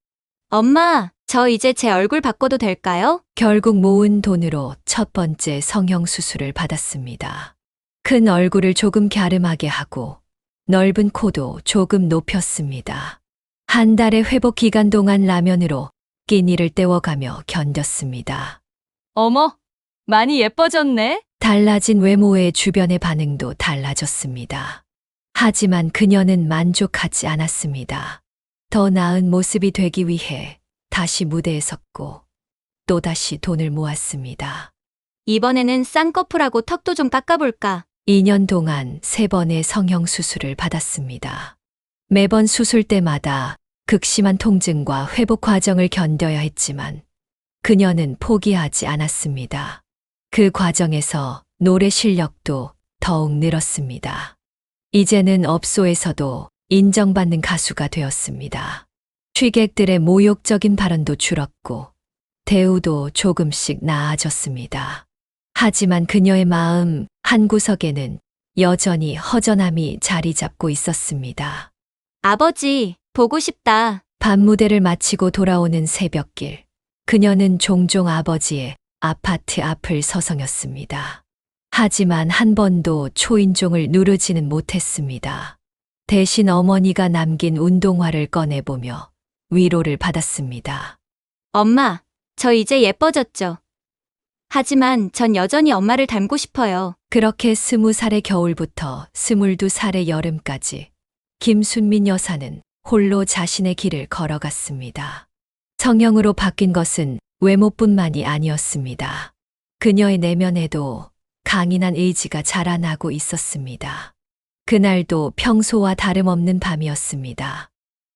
[SPEAKER 9] 엄마, 저 이제 제 얼굴 바꿔도 될까요?
[SPEAKER 4] 결국 모은 돈으로 첫 번째 성형 수술을 받았습니다. 큰 얼굴을 조금 갸름하게 하고 넓은 코도 조금 높였습니다. 한 달의 회복 기간 동안 라면으로 끼니를 때워가며 견뎠습니다.
[SPEAKER 10] 어머, 많이 예뻐졌네.
[SPEAKER 4] 달라진 외모에 주변의 반응도 달라졌습니다. 하지만 그녀는 만족하지 않았습니다. 더 나은 모습이 되기 위해 다시 무대에 섰고 또다시 돈을 모았습니다.
[SPEAKER 9] 이번에는 쌍꺼풀하고 턱도 좀 깎아볼까?
[SPEAKER 4] 2년 동안 3번의 성형 수술을 받았습니다. 매번 수술 때마다 극심한 통증과 회복 과정을 견뎌야 했지만 그녀는 포기하지 않았습니다. 그 과정에서 노래 실력도 더욱 늘었습니다. 이제는 업소에서도 인정받는 가수가 되었습니다. 취객들의 모욕적인 발언도 줄었고 대우도 조금씩 나아졌습니다. 하지만 그녀의 마음 한구석에는 여전히 허전함이 자리 잡고 있었습니다.
[SPEAKER 9] 아버지, 보고 싶다.
[SPEAKER 4] 밤무대를 마치고 돌아오는 새벽길. 그녀는 종종 아버지의 아파트 앞을 서성였습니다. 하지만 한 번도 초인종을 누르지는 못했습니다. 대신 어머니가 남긴 운동화를 꺼내보며 위로를 받았습니다.
[SPEAKER 9] 엄마, 저 이제 예뻐졌죠? 하지만 전 여전히 엄마를 닮고 싶어요.
[SPEAKER 4] 그렇게 20살의 겨울부터 22살의 여름까지 김순민 여사는 홀로 자신의 길을 걸어갔습니다. 성형으로 바뀐 것은 외모뿐만이 아니었습니다. 그녀의 내면에도 강인한 의지가 자라나고 있었습니다. 그날도 평소와 다름없는 밤이었습니다.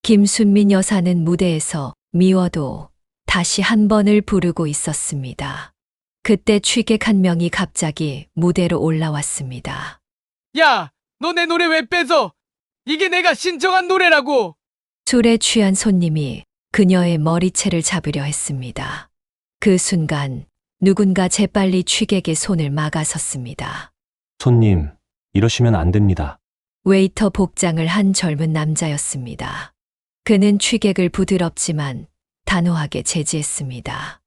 [SPEAKER 4] 김순민 여사는 무대에서 미워도 다시 한 번을 부르고 있었습니다. 그때 취객 한 명이 갑자기 무대로 올라왔습니다.
[SPEAKER 14] 야, 너 내 노래 왜 뺏어? 이게 내가 신청한 노래라고.
[SPEAKER 4] 술에 취한 손님이 그녀의 머리채를 잡으려 했습니다. 그 순간 누군가 재빨리 취객의 손을 막아섰습니다.
[SPEAKER 11] 손님, 이러시면 안 됩니다.
[SPEAKER 4] 웨이터 복장을 한 젊은 남자였습니다. 그는 취객을 부드럽지만 단호하게 제지했습니다.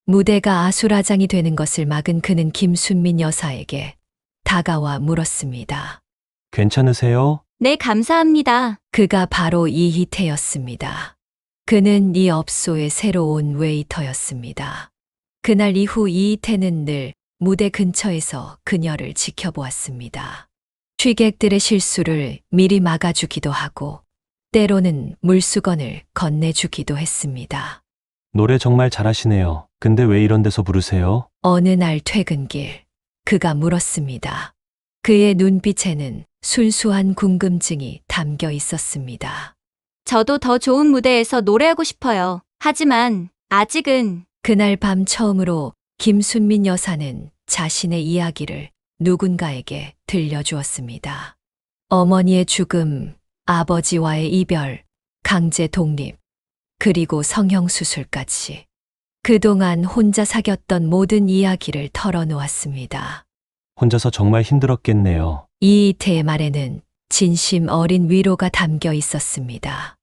[SPEAKER 4] 무대가 아수라장이 되는 것을 막은 그는 김순민 여사에게 다가와 물었습니다.
[SPEAKER 11] 괜찮으세요?
[SPEAKER 9] 네, 감사합니다.
[SPEAKER 4] 그가 바로 이희태였습니다. 그는 이 업소의 새로운 웨이터였습니다. 그날 이후 이희태는 늘 무대 근처에서 그녀를 지켜보았습니다. 취객들의 실수를 미리 막아주기도 하고 때로는 물수건을 건네주기도 했습니다.
[SPEAKER 11] 노래 정말 잘하시네요. 근데 왜 이런 데서 부르세요?
[SPEAKER 4] 어느 날 퇴근길, 그가 물었습니다. 그의 눈빛에는 순수한 궁금증이 담겨 있었습니다.
[SPEAKER 9] 저도 더 좋은 무대에서 노래하고 싶어요. 하지만 아직은.
[SPEAKER 4] 그날 밤 처음으로 김순민 여사는 자신의 이야기를 누군가에게 들려주었습니다. 어머니의 죽음, 아버지와의 이별, 강제 독립, 그리고 성형수술까지. 그동안 혼자 사귀었던 모든 이야기를 털어놓았습니다.
[SPEAKER 11] 혼자서 정말 힘들었겠네요.
[SPEAKER 4] 이희태의 말에는 진심 어린 위로가 담겨 있었습니다.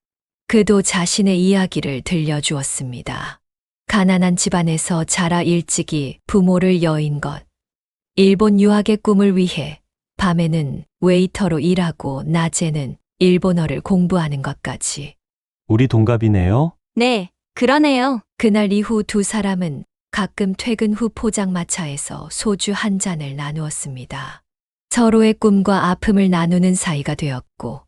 [SPEAKER 4] 그도 자신의 이야기를 들려주었습니다. 가난한 집안에서 자라 일찍이 부모를 여인 것, 일본 유학의 꿈을 위해 밤에는 웨이터로 일하고 낮에는 일본어를 공부하는 것까지.
[SPEAKER 11] 우리 동갑이네요?
[SPEAKER 9] 네, 그러네요.
[SPEAKER 4] 그날 이후 두 사람은 가끔 퇴근 후 포장마차에서 소주 한 잔을 나누었습니다. 서로의 꿈과 아픔을 나누는 사이가 되었고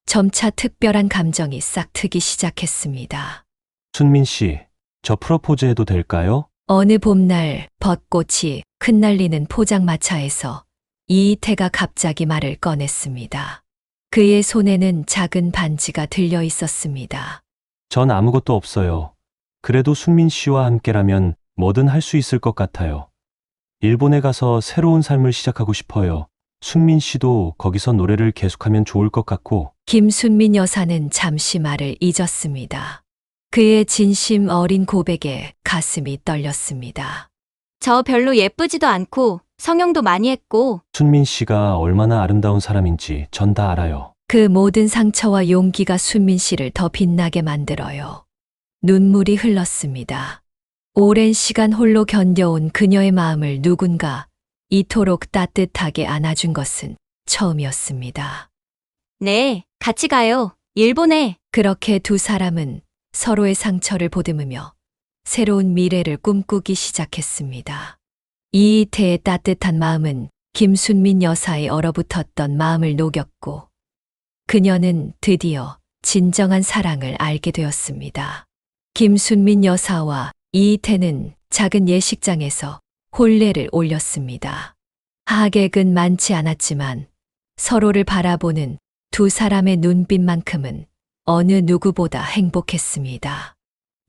[SPEAKER 4] 점차 특별한 감정이 싹트기 시작했습니다.
[SPEAKER 11] 순민 씨, 저 프로포즈 해도 될까요?
[SPEAKER 4] 어느 봄날 벚꽃이 흩날리는 포장마차에서 이희태가 갑자기 말을 꺼냈습니다. 그의 손에는 작은 반지가 들려 있었습니다.
[SPEAKER 11] 전 아무것도 없어요. 그래도 순민 씨와 함께라면 뭐든 할 수 있을 것 같아요. 일본에 가서 새로운 삶을 시작하고 싶어요. 순민 씨도 거기서 노래를 계속하면 좋을 것 같고.
[SPEAKER 4] 김순민 여사는 잠시 말을 잊었습니다. 그의 진심 어린 고백에 가슴이 떨렸습니다.
[SPEAKER 9] 저 별로 예쁘지도 않고 성형도 많이 했고.
[SPEAKER 11] 순민 씨가 얼마나 아름다운 사람인지 전 다 알아요.
[SPEAKER 4] 그 모든 상처와 용기가 순민 씨를 더 빛나게 만들어요. 눈물이 흘렀습니다. 오랜 시간 홀로 견뎌온 그녀의 마음을 누군가 이토록 따뜻하게 안아준 것은 처음이었습니다.
[SPEAKER 9] 네, 같이 가요. 일본에.
[SPEAKER 4] 그렇게 두 사람은 서로의 상처를 보듬으며 새로운 미래를 꿈꾸기 시작했습니다. 이희태의 따뜻한 마음은 김순민 여사의 얼어붙었던 마음을 녹였고 그녀는 드디어 진정한 사랑을 알게 되었습니다. 김순민 여사와 이희태는 작은 예식장에서 혼례를 올렸습니다. 하객은 많지 않았지만 서로를 바라보는 두 사람의 눈빛만큼은 어느 누구보다 행복했습니다.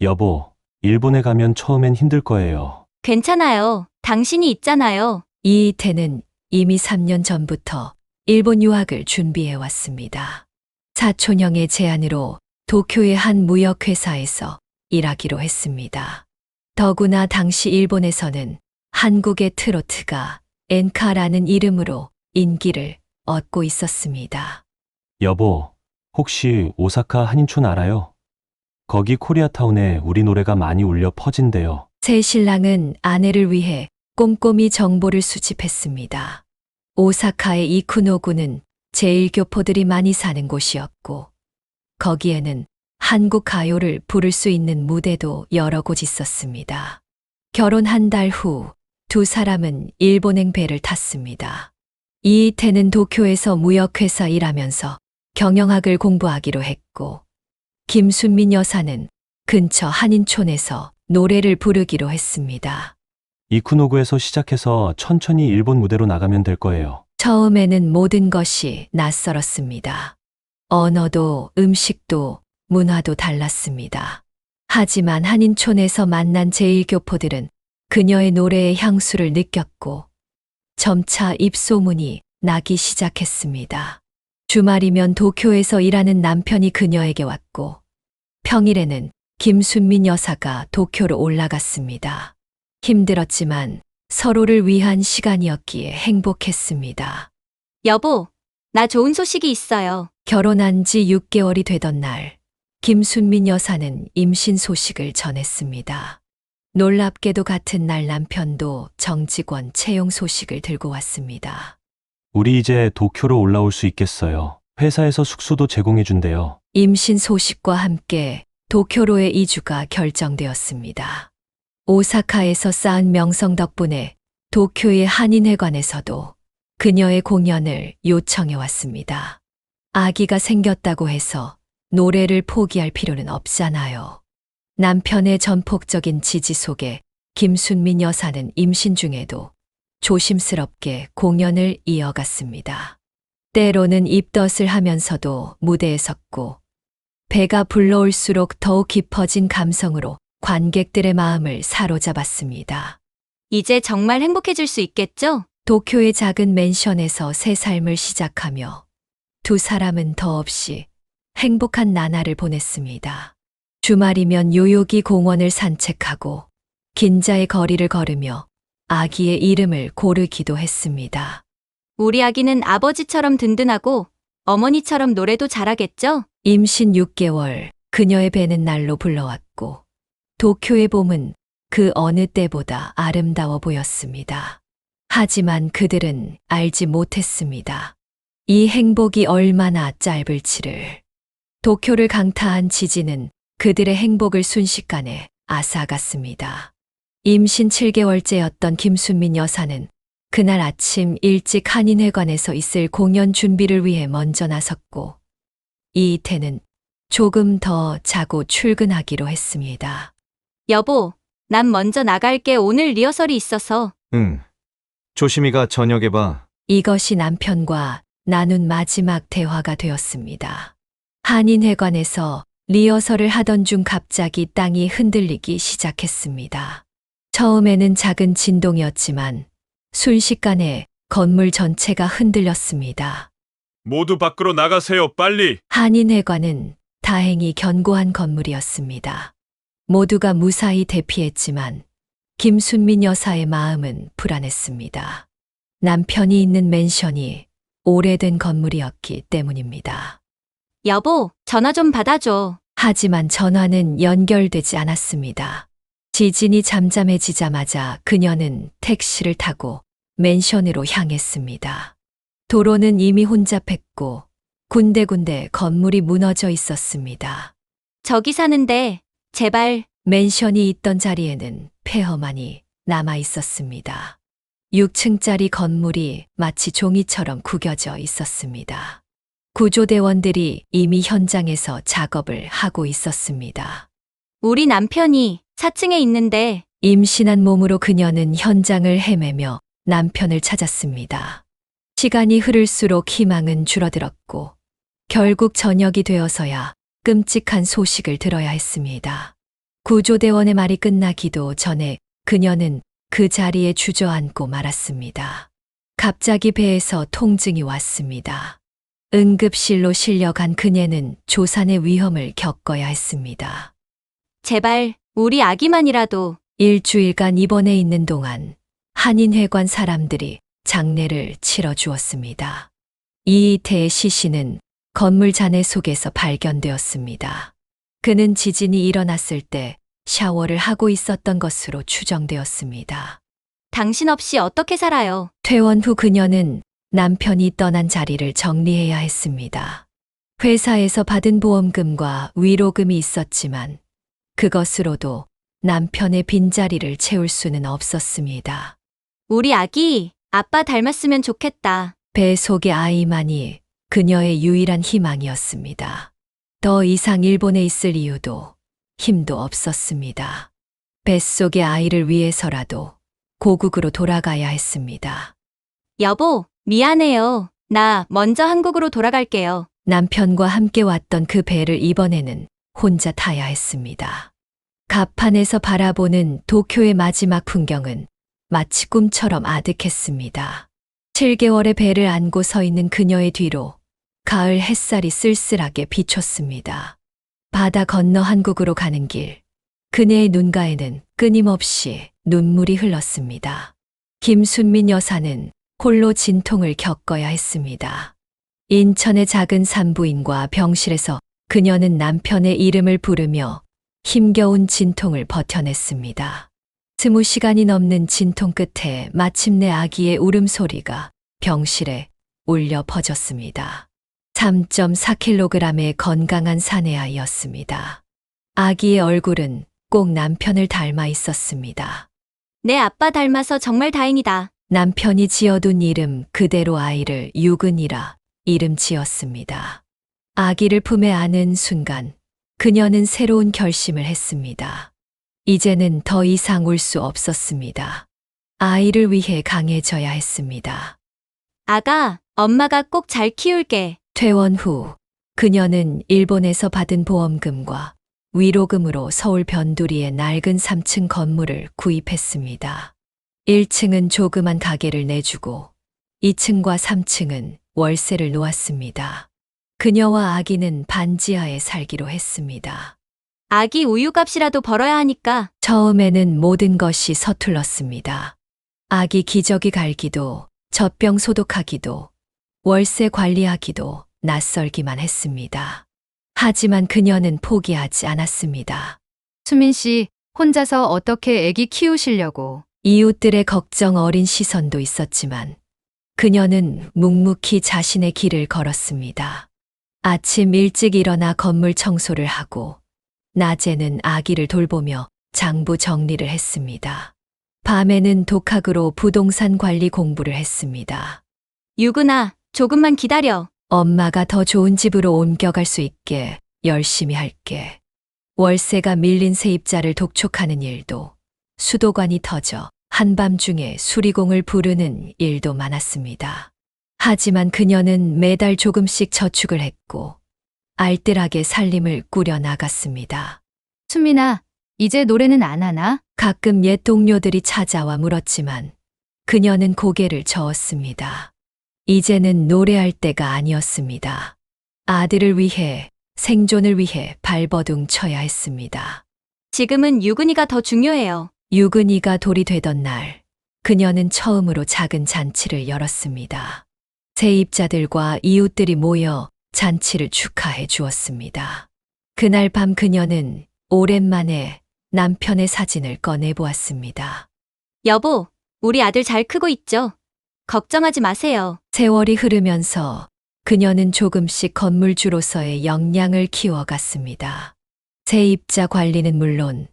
[SPEAKER 11] 여보, 일본에 가면 처음엔 힘들 거예요.
[SPEAKER 9] 괜찮아요. 당신이 있잖아요.
[SPEAKER 4] 이태는 이미 3년 전부터 일본 유학을 준비해 왔습니다. 사촌형의 제안으로 도쿄의 한 무역회사에서 일하기로 했습니다. 더구나 당시 일본에서는 한국의 트로트가 엔카라는 이름으로 인기를 얻고 있었습니다.
[SPEAKER 11] 여보, 혹시 오사카 한인촌 알아요? 거기 코리아타운에 우리 노래가 많이 울려 퍼진대요.
[SPEAKER 4] 새 신랑은 아내를 위해 꼼꼼히 정보를 수집했습니다. 오사카의 이쿠노구는 제1교포들이 많이 사는 곳이었고, 거기에는 한국 가요를 부를 수 있는 무대도 여러 곳 있었습니다. 결혼 한 달 후 두 사람은 일본행 배를 탔습니다. 이태는 도쿄에서 무역회사 일하면서 경영학을 공부하기로 했고, 김순민 여사는 근처 한인촌에서 노래를 부르기로 했습니다.
[SPEAKER 11] 이쿠노구에서 시작해서 천천히 일본 무대로 나가면 될 거예요.
[SPEAKER 4] 처음에는 모든 것이 낯설었습니다. 언어도 음식도 문화도 달랐습니다. 하지만 한인촌에서 만난 제1교포들은 그녀의 노래의 향수를 느꼈고 점차 입소문이 나기 시작했습니다. 주말이면 도쿄에서 일하는 남편이 그녀에게 왔고 평일에는 김순민 여사가 도쿄로 올라갔습니다. 힘들었지만 서로를 위한 시간이었기에 행복했습니다.
[SPEAKER 9] 여보, 나 좋은 소식이 있어요.
[SPEAKER 4] 결혼한 지 6개월이 되던 날, 김순민 여사는 임신 소식을 전했습니다. 놀랍게도 같은 날 남편도 정직원 채용 소식을 들고 왔습니다.
[SPEAKER 11] 우리 이제 도쿄로 올라올 수 있겠어요. 회사에서 숙소도 제공해준대요.
[SPEAKER 4] 임신 소식과 함께 도쿄로의 이주가 결정되었습니다. 오사카에서 쌓은 명성 덕분에 도쿄의 한인회관에서도 그녀의 공연을 요청해 왔습니다. 아기가 생겼다고 해서 노래를 포기할 필요는 없잖아요. 남편의 전폭적인 지지 속에 김순민 여사는 임신 중에도 조심스럽게 공연을 이어갔습니다. 때로는 입덧을 하면서도 무대에 섰고 배가 불러올수록 더욱 깊어진 감성으로 관객들의 마음을 사로잡았습니다.
[SPEAKER 9] 이제 정말 행복해질 수 있겠죠?
[SPEAKER 4] 도쿄의 작은 맨션에서 새 삶을 시작하며 두 사람은 더없이 행복한 나날을 보냈습니다. 주말이면 요요기 공원을 산책하고 긴자의 거리를 걸으며 아기의 이름을 고르기도 했습니다.
[SPEAKER 9] 우리 아기는 아버지처럼 든든하고 어머니처럼 노래도 잘하겠죠?
[SPEAKER 4] 임신 6개월 그녀의 배는 날로 불러왔고 도쿄의 봄은 그 어느 때보다 아름다워 보였습니다. 하지만 그들은 알지 못했습니다. 이 행복이 얼마나 짧을지를. 도쿄를 강타한 지진은 그들의 행복을 순식간에 앗아갔습니다. 임신 7개월째였던 김순민 여사는 그날 아침 일찍 한인회관에서 있을 공연 준비를 위해 먼저 나섰고 이태는 조금 더 자고 출근하기로 했습니다.
[SPEAKER 9] 여보, 난 먼저 나갈게. 오늘 리허설이 있어서.
[SPEAKER 7] 응. 조심히 가. 저녁에 봐.
[SPEAKER 4] 이것이 남편과 나눈 마지막 대화가 되었습니다. 한인회관에서 리허설을 하던 중 갑자기 땅이 흔들리기 시작했습니다. 처음에는 작은 진동이었지만 순식간에 건물 전체가 흔들렸습니다.
[SPEAKER 13] 모두 밖으로 나가세요, 빨리!
[SPEAKER 4] 한인회관은 다행히 견고한 건물이었습니다. 모두가 무사히 대피했지만 김순민 여사의 마음은 불안했습니다. 남편이 있는 맨션이 오래된 건물이었기 때문입니다.
[SPEAKER 9] 여보, 전화 좀 받아줘.
[SPEAKER 4] 하지만 전화는 연결되지 않았습니다. 지진이 잠잠해지자마자 그녀는 택시를 타고 맨션으로 향했습니다. 도로는 이미 혼잡했고 군데군데 건물이 무너져 있었습니다.
[SPEAKER 9] 저기 사는데 제발.
[SPEAKER 4] 맨션이 있던 자리에는 폐허만이 남아 있었습니다. 6층짜리 건물이 마치 종이처럼 구겨져 있었습니다. 구조대원들이 이미 현장에서 작업을 하고 있었습니다.
[SPEAKER 9] 우리 남편이 4층에 있는데.
[SPEAKER 4] 임신한 몸으로 그녀는 현장을 헤매며 남편을 찾았습니다. 시간이 흐를수록 희망은 줄어들었고 결국 저녁이 되어서야 끔찍한 소식을 들어야 했습니다. 구조대원의 말이 끝나기도 전에 그녀는 그 자리에 주저앉고 말았습니다. 갑자기 배에서 통증이 왔습니다. 응급실로 실려간 그녀는 조산의 위험을 겪어야 했습니다.
[SPEAKER 9] 제발 우리 아기만이라도.
[SPEAKER 4] 일주일간 입원해 있는 동안 한인회관 사람들이 장례를 치러 주었습니다. 이이태의 시신은 건물 잔해 속에서 발견되었습니다. 그는 지진이 일어났을 때 샤워를 하고 있었던 것으로 추정되었습니다.
[SPEAKER 9] 당신 없이 어떻게 살아요?
[SPEAKER 4] 퇴원 후 그녀는 남편이 떠난 자리를 정리해야 했습니다. 회사에서 받은 보험금과 위로금이 있었지만 그것으로도 남편의 빈자리를 채울 수는 없었습니다.
[SPEAKER 9] 우리 아기 아빠 닮았으면 좋겠다.
[SPEAKER 4] 배 속의 아이만이 그녀의 유일한 희망이었습니다. 더 이상 일본에 있을 이유도 힘도 없었습니다. 뱃속의 아이를 위해서라도 고국으로 돌아가야 했습니다.
[SPEAKER 9] 여보, 미안해요. 나 먼저 한국으로 돌아갈게요.
[SPEAKER 4] 남편과 함께 왔던 그 배를 이번에는 혼자 타야 했습니다. 갑판에서 바라보는 도쿄의 마지막 풍경은 마치 꿈처럼 아득했습니다. 7개월의 배를 안고 서 있는 그녀의 뒤로 가을 햇살이 쓸쓸하게 비쳤습니다. 바다 건너 한국으로 가는 길, 그녀의 눈가에는 끊임없이 눈물이 흘렀습니다. 김순민 여사는 홀로 진통을 겪어야 했습니다. 인천의 작은 산부인과 병실에서 그녀는 남편의 이름을 부르며 힘겨운 진통을 버텨냈습니다. 20시간이 넘는 진통 끝에 마침내 아기의 울음소리가 병실에 울려 퍼졌습니다. 3.4kg의 건강한 사내아이였습니다. 아기의 얼굴은 꼭 남편을 닮아 있었습니다.
[SPEAKER 9] 내 아빠 닮아서 정말 다행이다.
[SPEAKER 4] 남편이 지어둔 이름 그대로 아이를 유근이라 이름 지었습니다. 아기를 품에 안은 순간 그녀는 새로운 결심을 했습니다. 이제는 더 이상 울 수 없었습니다. 아이를 위해 강해져야 했습니다.
[SPEAKER 9] 아가, 엄마가 꼭 잘 키울게.
[SPEAKER 4] 퇴원 후 그녀는 일본에서 받은 보험금과 위로금으로 서울 변두리의 낡은 3층 건물을 구입했습니다. 1층은 조그만 가게를 내주고 2층과 3층은 월세를 놓았습니다. 그녀와 아기는 반지하에 살기로 했습니다.
[SPEAKER 9] 아기 우유값이라도 벌어야 하니까.
[SPEAKER 4] 처음에는 모든 것이 서툴렀습니다. 아기 기저귀 갈기도, 젖병 소독하기도, 월세 관리하기도 낯설기만 했습니다. 하지만 그녀는 포기하지 않았습니다.
[SPEAKER 8] 수민 씨, 혼자서 어떻게 아기 키우시려고?
[SPEAKER 4] 이웃들의 걱정 어린 시선도 있었지만 그녀는 묵묵히 자신의 길을 걸었습니다. 아침 일찍 일어나 건물 청소를 하고 낮에는 아기를 돌보며 장부 정리를 했습니다. 밤에는 독학으로 부동산 관리 공부를 했습니다.
[SPEAKER 9] 유근아, 조금만 기다려.
[SPEAKER 4] 엄마가 더 좋은 집으로 옮겨갈 수 있게 열심히 할게. 월세가 밀린 세입자를 독촉하는 일도, 수도관이 터져 한밤중에 수리공을 부르는 일도 많았습니다. 하지만 그녀는 매달 조금씩 저축을 했고 알뜰하게 살림을 꾸려 나갔습니다.
[SPEAKER 8] 수민아, 이제 노래는 안 하나?
[SPEAKER 4] 가끔 옛 동료들이 찾아와 물었지만 그녀는 고개를 저었습니다. 이제는 노래할 때가 아니었습니다. 아들을 위해, 생존을 위해 발버둥 쳐야 했습니다.
[SPEAKER 9] 지금은 유근이가 더 중요해요.
[SPEAKER 4] 유근이가 돌이 되던 날, 그녀는 처음으로 작은 잔치를 열었습니다. 세입자들과 이웃들이 모여 잔치를 축하해 주었습니다. 그날 밤 그녀는 오랜만에 남편의 사진을 꺼내 보았습니다.
[SPEAKER 9] 여보, 우리 아들 잘 크고 있죠? 걱정하지 마세요.
[SPEAKER 4] 세월이 흐르면서 그녀는 조금씩 건물주로서의 역량을 키워갔습니다. 세입자 관리는 물론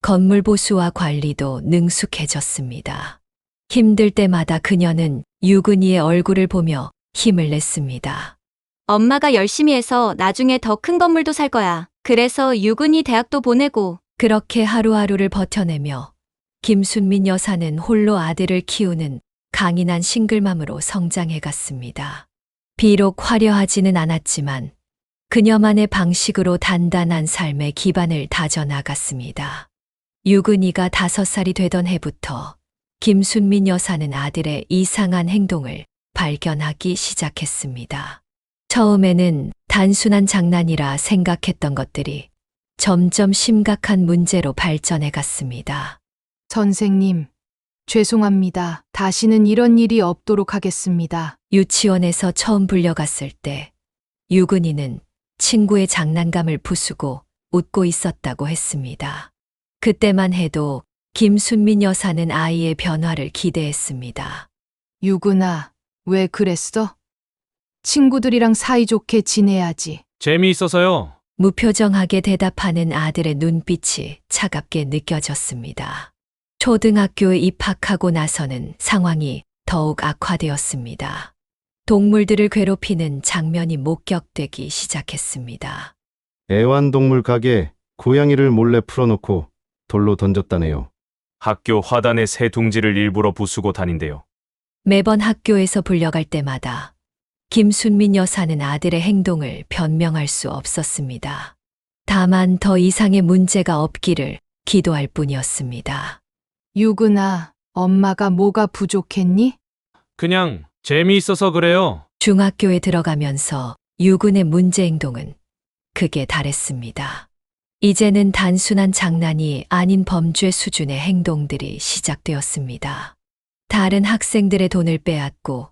[SPEAKER 4] 건물 보수와 관리도 능숙해졌습니다. 힘들 때마다 그녀는 유근이의 얼굴을 보며 힘을 냈습니다.
[SPEAKER 9] 엄마가 열심히 해서 나중에 더 큰 건물도 살 거야. 그래서 유근이 대학도 보내고.
[SPEAKER 4] 그렇게 하루하루를 버텨내며 김순민 여사는 홀로 아들을 키우는 강인한 싱글맘으로 성장해 갔습니다. 비록 화려하지는 않았지만 그녀만의 방식으로 단단한 삶의 기반을 다져 나갔습니다. 유근이가 5살이 되던 해부터 김순민 여사는 아들의 이상한 행동을 발견하기 시작했습니다. 처음에는 단순한 장난이라 생각했던 것들이 점점 심각한 문제로 발전해 갔습니다.
[SPEAKER 3] 선생님, 죄송합니다. 다시는 이런 일이 없도록 하겠습니다.
[SPEAKER 4] 유치원에서 처음 불려갔을 때 유근이는 친구의 장난감을 부수고 웃고 있었다고 했습니다. 그때만 해도 김순민 여사는 아이의 변화를 기대했습니다.
[SPEAKER 3] 유근아, 왜 그랬어? 친구들이랑 사이좋게 지내야지.
[SPEAKER 2] 재미있어서요.
[SPEAKER 4] 무표정하게 대답하는 아들의 눈빛이 차갑게 느껴졌습니다. 초등학교에 입학하고 나서는 상황이 더욱 악화되었습니다. 동물들을 괴롭히는 장면이 목격되기 시작했습니다.
[SPEAKER 16] 애완동물 가게 고양이를 몰래 풀어놓고 돌로 던졌다네요.
[SPEAKER 13] 학교 화단에 새 둥지를 일부러 부수고 다닌대요.
[SPEAKER 4] 매번 학교에서 불려갈 때마다 김순민 여사는 아들의 행동을 변명할 수 없었습니다. 다만 더 이상의 문제가 없기를 기도할 뿐이었습니다.
[SPEAKER 3] 유근아, 엄마가 뭐가 부족했니?
[SPEAKER 2] 그냥 재미있어서 그래요.
[SPEAKER 4] 중학교에 들어가면서 유근의 문제 행동은 극에 달했습니다. 이제는 단순한 장난이 아닌 범죄 수준의 행동들이 시작되었습니다. 다른 학생들의 돈을 빼앗고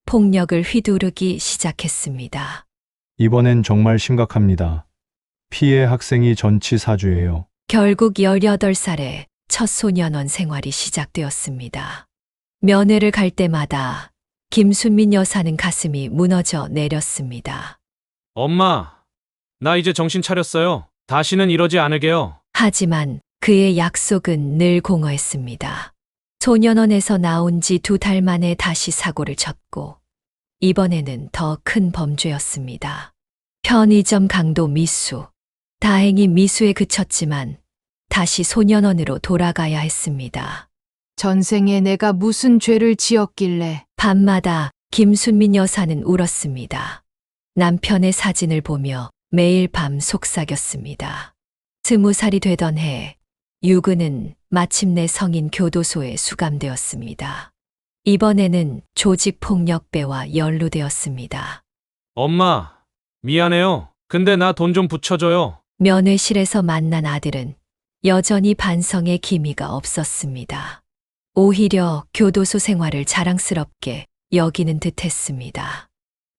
[SPEAKER 4] 폭력을 휘두르기 시작했습니다.
[SPEAKER 17] 이번엔 정말 심각합니다. 피해 학생이 전치사주예요.
[SPEAKER 4] 결국 18살에 첫 소년원 생활이 시작되었습니다. 면회를 갈 때마다 김순민 여사는 가슴이 무너져 내렸습니다.
[SPEAKER 2] 엄마, 나 이제 정신 차렸어요. 다시는 이러지 않을게요.
[SPEAKER 4] 하지만 그의 약속은 늘 공허했습니다. 소년원에서 나온 지 2달 만에 다시 사고를 쳤고 이번에는 더 큰 범죄였습니다. 편의점 강도 미수. 다행히 미수에 그쳤지만 다시 소년원으로 돌아가야 했습니다.
[SPEAKER 3] 전생에 내가 무슨 죄를 지었길래.
[SPEAKER 4] 밤마다 김순민 여사는 울었습니다. 남편의 사진을 보며 매일 밤 속삭였습니다. 20살이 되던 해 유근은 마침내 성인 교도소에 수감되었습니다. 이번에는 조직폭력배와 연루되었습니다.
[SPEAKER 2] 엄마, 미안해요. 근데 나 돈 좀 붙여줘요.
[SPEAKER 4] 면회실에서 만난 아들은 여전히 반성의 기미가 없었습니다. 오히려 교도소 생활을 자랑스럽게 여기는 듯 했습니다.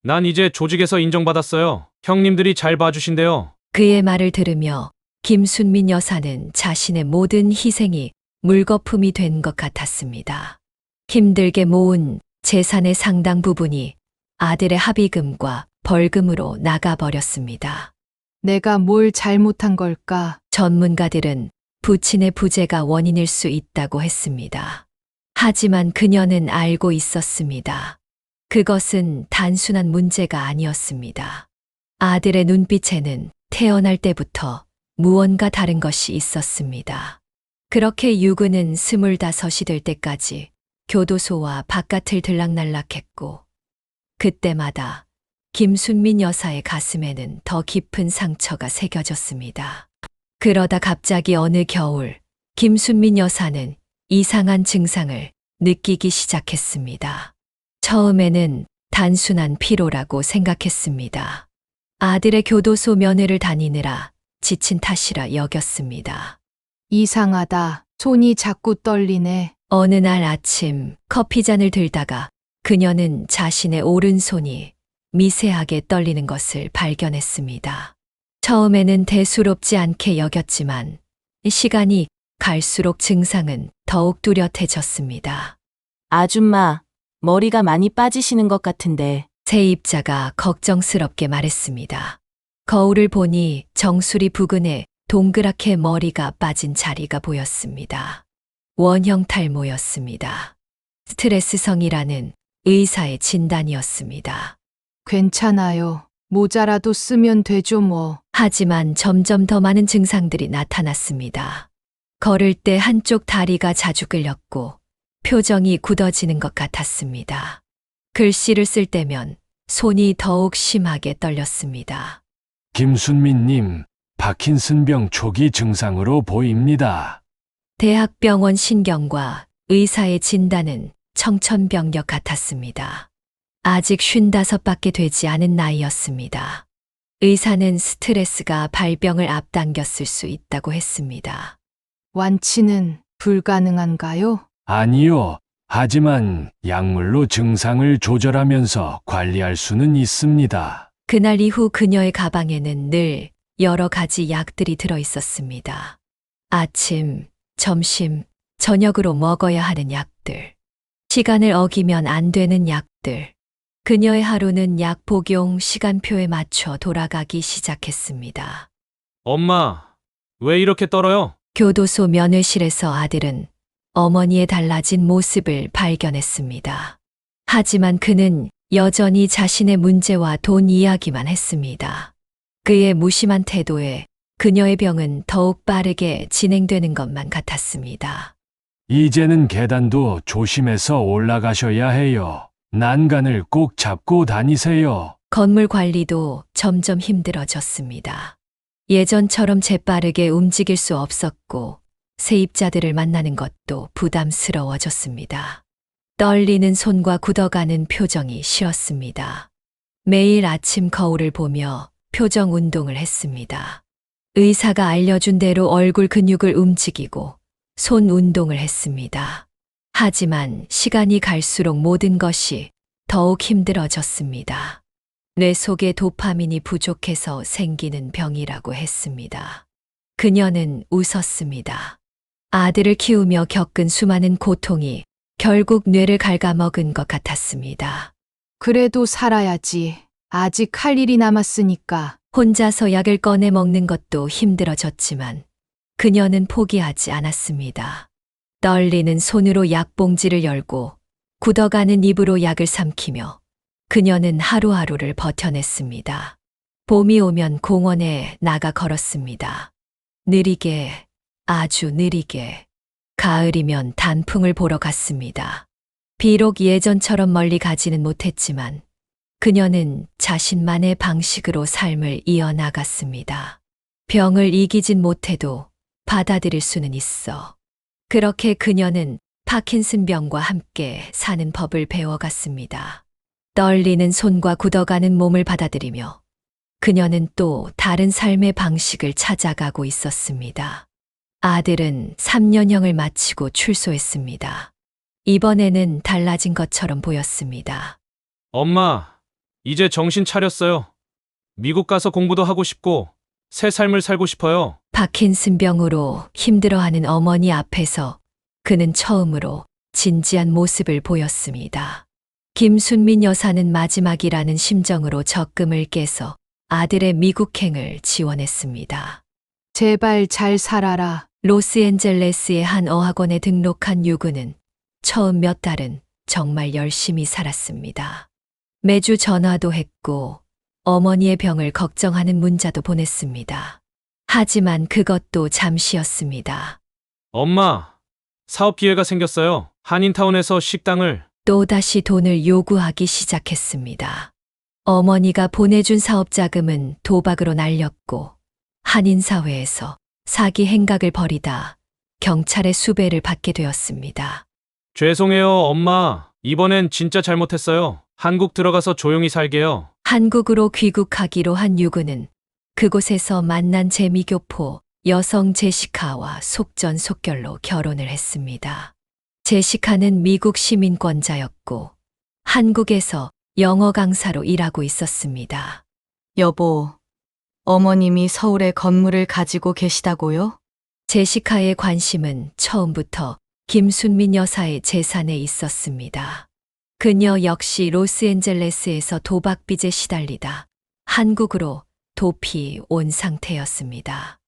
[SPEAKER 2] 난 이제 조직에서 인정받았어요. 형님들이 잘 봐주신대요.
[SPEAKER 4] 그의 말을 들으며 김순민 여사는 자신의 모든 희생이 물거품이 된 것 같았습니다. 힘들게 모은 재산의 상당 부분이 아들의 합의금과 벌금으로 나가버렸습니다.
[SPEAKER 3] 내가 뭘 잘못한 걸까?
[SPEAKER 4] 전문가들은 부친의 부재가 원인일 수 있다고 했습니다. 하지만 그녀는 알고 있었습니다. 그것은 단순한 문제가 아니었습니다. 아들의 눈빛에는 태어날 때부터 무언가 다른 것이 있었습니다. 그렇게 유근은 25이 될 때까지 교도소와 바깥을 들락날락했고 그때마다 김순민 여사의 가슴에는 더 깊은 상처가 새겨졌습니다. 그러다 갑자기 어느 겨울 김순민 여사는 이상한 증상을 느끼기 시작했습니다. 처음에는 단순한 피로라고 생각했습니다. 아들의 교도소 면회를 다니느라 지친 탓이라 여겼습니다.
[SPEAKER 3] 이상하다. 손이 자꾸 떨리네.
[SPEAKER 4] 어느 날 아침 커피잔을 들다가 그녀는 자신의 오른손이 미세하게 떨리는 것을 발견했습니다. 처음에는 대수롭지 않게 여겼지만 시간이 갈수록 증상은 더욱 뚜렷해졌습니다.
[SPEAKER 10] 아줌마, 머리가 많이 빠지시는 것 같은데.
[SPEAKER 4] 세입자가 걱정스럽게 말했습니다. 거울을 보니 정수리 부근에 동그랗게 머리가 빠진 자리가 보였습니다. 원형 탈모였습니다. 스트레스성이라는 의사의 진단이었습니다.
[SPEAKER 3] 괜찮아요. 모자라도 쓰면 되죠 뭐.
[SPEAKER 4] 하지만 점점 더 많은 증상들이 나타났습니다. 걸을 때 한쪽 다리가 자주 끌렸고 표정이 굳어지는 것 같았습니다. 글씨를 쓸 때면 손이 더욱 심하게 떨렸습니다.
[SPEAKER 18] 김순민님, 파킨슨병 초기 증상으로 보입니다.
[SPEAKER 4] 대학병원 신경과 의사의 진단은 청천벽력 같았습니다. 아직 55밖에 되지 않은 나이였습니다. 의사는 스트레스가 발병을 앞당겼을 수 있다고 했습니다.
[SPEAKER 3] 완치는 불가능한가요?
[SPEAKER 18] 아니요. 하지만 약물로 증상을 조절하면서 관리할 수는 있습니다.
[SPEAKER 4] 그날 이후 그녀의 가방에는 늘 여러 가지 약들이 들어 있었습니다. 아침, 점심, 저녁으로 먹어야 하는 약들. 시간을 어기면 안 되는 약들. 그녀의 하루는 약 복용 시간표에 맞춰 돌아가기 시작했습니다.
[SPEAKER 2] 엄마, 왜 이렇게 떨어요?
[SPEAKER 4] 교도소 면회실에서 아들은 어머니의 달라진 모습을 발견했습니다. 하지만 그는 여전히 자신의 문제와 돈 이야기만 했습니다. 그의 무심한 태도에 그녀의 병은 더욱 빠르게 진행되는 것만 같았습니다.
[SPEAKER 18] 이제는 계단도 조심해서 올라가셔야 해요. 난간을 꼭 잡고 다니세요.
[SPEAKER 4] 건물 관리도 점점 힘들어졌습니다. 예전처럼 재빠르게 움직일 수 없었고 세입자들을 만나는 것도 부담스러워졌습니다. 떨리는 손과 굳어가는 표정이 싫었습니다. 매일 아침 거울을 보며 표정 운동을 했습니다. 의사가 알려준 대로 얼굴 근육을 움직이고 손 운동을 했습니다. 하지만 시간이 갈수록 모든 것이 더욱 힘들어졌습니다. 뇌 속에 도파민이 부족해서 생기는 병이라고 했습니다. 그녀는 웃었습니다. 아들을 키우며 겪은 수많은 고통이 결국 뇌를 갉아먹은 것 같았습니다.
[SPEAKER 3] 그래도 살아야지. 아직 할 일이 남았으니까.
[SPEAKER 4] 혼자서 약을 꺼내 먹는 것도 힘들어졌지만 그녀는 포기하지 않았습니다. 떨리는 손으로 약봉지를 열고 굳어가는 입으로 약을 삼키며 그녀는 하루하루를 버텨냈습니다. 봄이 오면 공원에 나가 걸었습니다. 느리게, 아주 느리게. 가을이면 단풍을 보러 갔습니다. 비록 예전처럼 멀리 가지는 못했지만 그녀는 자신만의 방식으로 삶을 이어나갔습니다. 병을 이기진 못해도 받아들일 수는 있어. 그렇게 그녀는 파킨슨병과 함께 사는 법을 배워갔습니다. 떨리는 손과 굳어가는 몸을 받아들이며 그녀는 또 다른 삶의 방식을 찾아가고 있었습니다. 아들은 3년형을 마치고 출소했습니다. 이번에는 달라진 것처럼 보였습니다.
[SPEAKER 2] 엄마, 이제 정신 차렸어요. 미국 가서 공부도 하고 싶고 새 삶을 살고 싶어요.
[SPEAKER 4] 파킨슨병으로 힘들어하는 어머니 앞에서 그는 처음으로 진지한 모습을 보였습니다. 김순민 여사는 마지막이라는 심정으로 적금을 깨서 아들의 미국행을 지원했습니다.
[SPEAKER 3] 제발 잘 살아라.
[SPEAKER 4] 로스앤젤레스의 한 어학원에 등록한 유구는 처음 몇 달은 정말 열심히 살았습니다. 매주 전화도 했고 어머니의 병을 걱정하는 문자도 보냈습니다. 하지만 그것도 잠시였습니다.
[SPEAKER 2] 엄마, 사업 기회가 생겼어요. 한인타운에서 식당을.
[SPEAKER 4] 또다시 돈을 요구하기 시작했습니다. 어머니가 보내준 사업 자금은 도박으로 날렸고 한인사회에서 사기 행각을 벌이다 경찰의 수배를 받게 되었습니다.
[SPEAKER 2] 죄송해요, 엄마. 이번엔 진짜 잘못했어요. 한국 들어가서 조용히 살게요.
[SPEAKER 4] 한국으로 귀국하기로 한 유구는 그곳에서 만난 재미교포 여성 제시카와 속전속결로 결혼을 했습니다. 제시카는 미국 시민권자였고 한국에서 영어 강사로 일하고 있었습니다.
[SPEAKER 1] 여보, 어머님이 서울에 건물을 가지고 계시다고요?
[SPEAKER 4] 제시카의 관심은 처음부터 김순민 여사의 재산에 있었습니다. 그녀 역시 로스앤젤레스에서 도박빚에 시달리다 한국으로 도피 온 상태였습니다.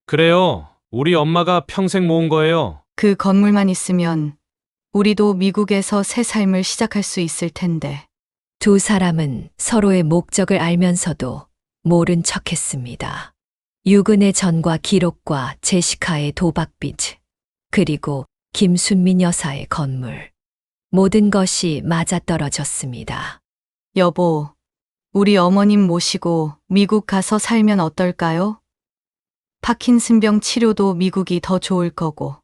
[SPEAKER 2] 그래요. 우리 엄마가 평생 모은 거예요.
[SPEAKER 1] 그 건물만 있으면 우리도 미국에서 새 삶을 시작할 수 있을 텐데.
[SPEAKER 4] 두 사람은 서로의 목적을 알면서도 모른 척했습니다. 유근의 전과 기록과 제시카의 도박빚, 그리고 김순민 여사의 건물. 모든 것이 맞아떨어졌습니다.
[SPEAKER 1] 여보, 우리 어머님 모시고 미국 가서 살면 어떨까요? 파킨슨병 치료도 미국이 더 좋을 거고.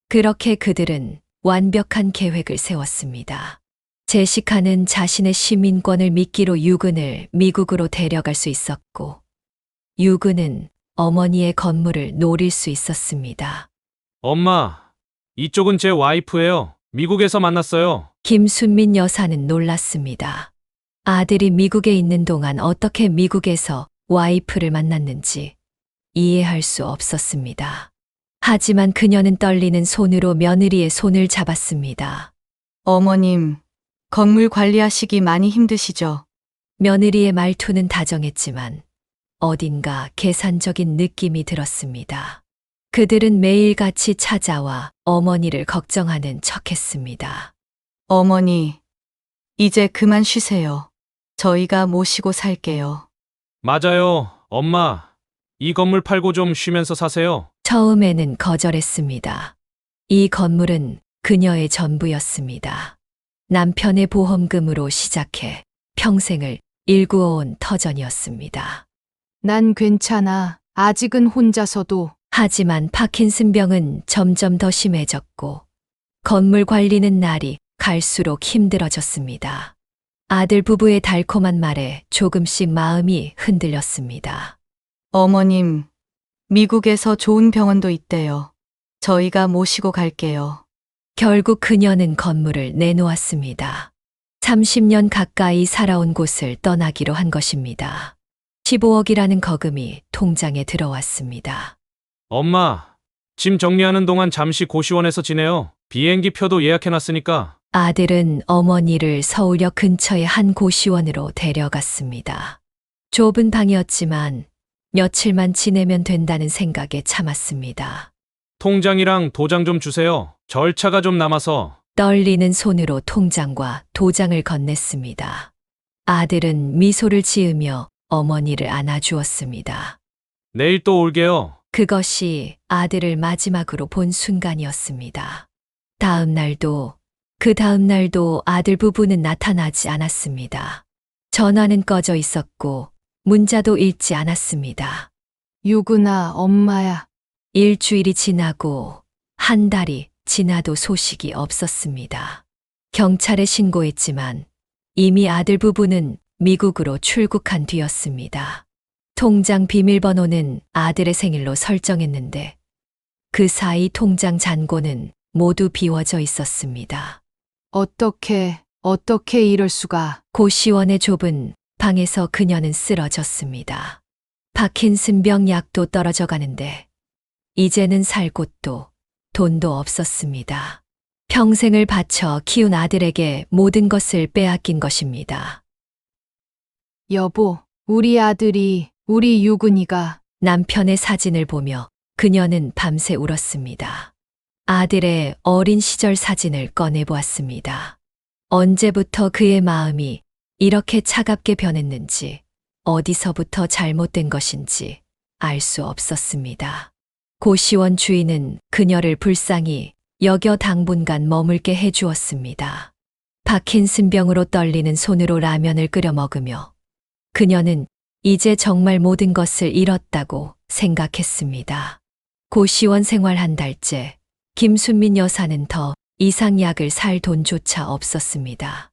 [SPEAKER 4] 그렇게 그들은 완벽한 계획을 세웠습니다. 제시카는 자신의 시민권을 미끼로 유근을 미국으로 데려갈 수 있었고, 유근은 어머니의 건물을 노릴 수 있었습니다.
[SPEAKER 2] 엄마, 이쪽은 제 와이프예요. 미국에서 만났어요.
[SPEAKER 4] 김순민 여사는 놀랐습니다. 아들이 미국에 있는 동안 어떻게 미국에서 와이프를 만났는지 이해할 수 없었습니다. 하지만 그녀는 떨리는 손으로 며느리의 손을 잡았습니다.
[SPEAKER 1] 어머님, 건물 관리하시기 많이 힘드시죠?
[SPEAKER 4] 며느리의 말투는 다정했지만 어딘가 계산적인 느낌이 들었습니다. 그들은 매일같이 찾아와 어머니를 걱정하는 척했습니다.
[SPEAKER 1] 어머니, 이제 그만 쉬세요. 저희가 모시고 살게요.
[SPEAKER 2] 맞아요, 엄마. 이 건물 팔고 좀 쉬면서 사세요.
[SPEAKER 4] 처음에는 거절했습니다. 이 건물은 그녀의 전부였습니다. 남편의 보험금으로 시작해 평생을 일구어온 터전이었습니다.
[SPEAKER 3] 난 괜찮아. 아직은 혼자서도.
[SPEAKER 4] 하지만 파킨슨병은 점점 더 심해졌고 건물 관리는 날이 갈수록 힘들어졌습니다. 아들 부부의 달콤한 말에 조금씩 마음이 흔들렸습니다.
[SPEAKER 1] 어머님, 미국에서 좋은 병원도 있대요. 저희가 모시고 갈게요.
[SPEAKER 4] 결국 그녀는 건물을 내놓았습니다. 30년 가까이 살아온 곳을 떠나기로 한 것입니다. 15억이라는 거금이 통장에 들어왔습니다.
[SPEAKER 2] 엄마, 짐 정리하는 동안 잠시 고시원에서 지내요. 비행기 표도 예약해놨으니까.
[SPEAKER 4] 아들은 어머니를 서울역 근처의 한 고시원으로 데려갔습니다. 좁은 방이었지만 며칠만 지내면 된다는 생각에 참았습니다.
[SPEAKER 2] 통장이랑 도장 좀 주세요. 절차가 좀 남아서.
[SPEAKER 4] 떨리는 손으로 통장과 도장을 건넸습니다. 아들은 미소를 지으며 어머니를 안아주었습니다.
[SPEAKER 2] 내일 또 올게요.
[SPEAKER 4] 그것이 아들을 마지막으로 본 순간이었습니다. 그 다음 날도 아들 부부는 나타나지 않았습니다. 전화는 꺼져 있었고 문자도 읽지 않았습니다.
[SPEAKER 3] 유근아, 엄마야.
[SPEAKER 4] 일주일이 지나고 한 달이 지나도 소식이 없었습니다. 경찰에 신고했지만 이미 아들 부부는 미국으로 출국한 뒤였습니다. 통장 비밀번호는 아들의 생일로 설정했는데 그 사이 통장 잔고는 모두 비워져 있었습니다.
[SPEAKER 3] 어떻게 이럴 수가.
[SPEAKER 4] 고시원의 좁은 방에서 그녀는 쓰러졌습니다. 파킨슨병 약도 떨어져 가는데 이제는 살 곳도 돈도 없었습니다. 평생을 바쳐 키운 아들에게 모든 것을 빼앗긴 것입니다.
[SPEAKER 3] 여보, 우리 아들이, 우리 유근이가.
[SPEAKER 4] 남편의 사진을 보며 그녀는 밤새 울었습니다. 아들의 어린 시절 사진을 꺼내보았습니다. 언제부터 그의 마음이 이렇게 차갑게 변했는지, 어디서부터 잘못된 것인지 알 수 없었습니다. 고시원 주인은 그녀를 불쌍히 여겨 당분간 머물게 해주었습니다. 파킨슨병으로 떨리는 손으로 라면을 끓여 먹으며 그녀는 이제 정말 모든 것을 잃었다고 생각했습니다. 고시원 생활 한 달째, 김순민 여사는 더 이상 약을 살 돈조차 없었습니다.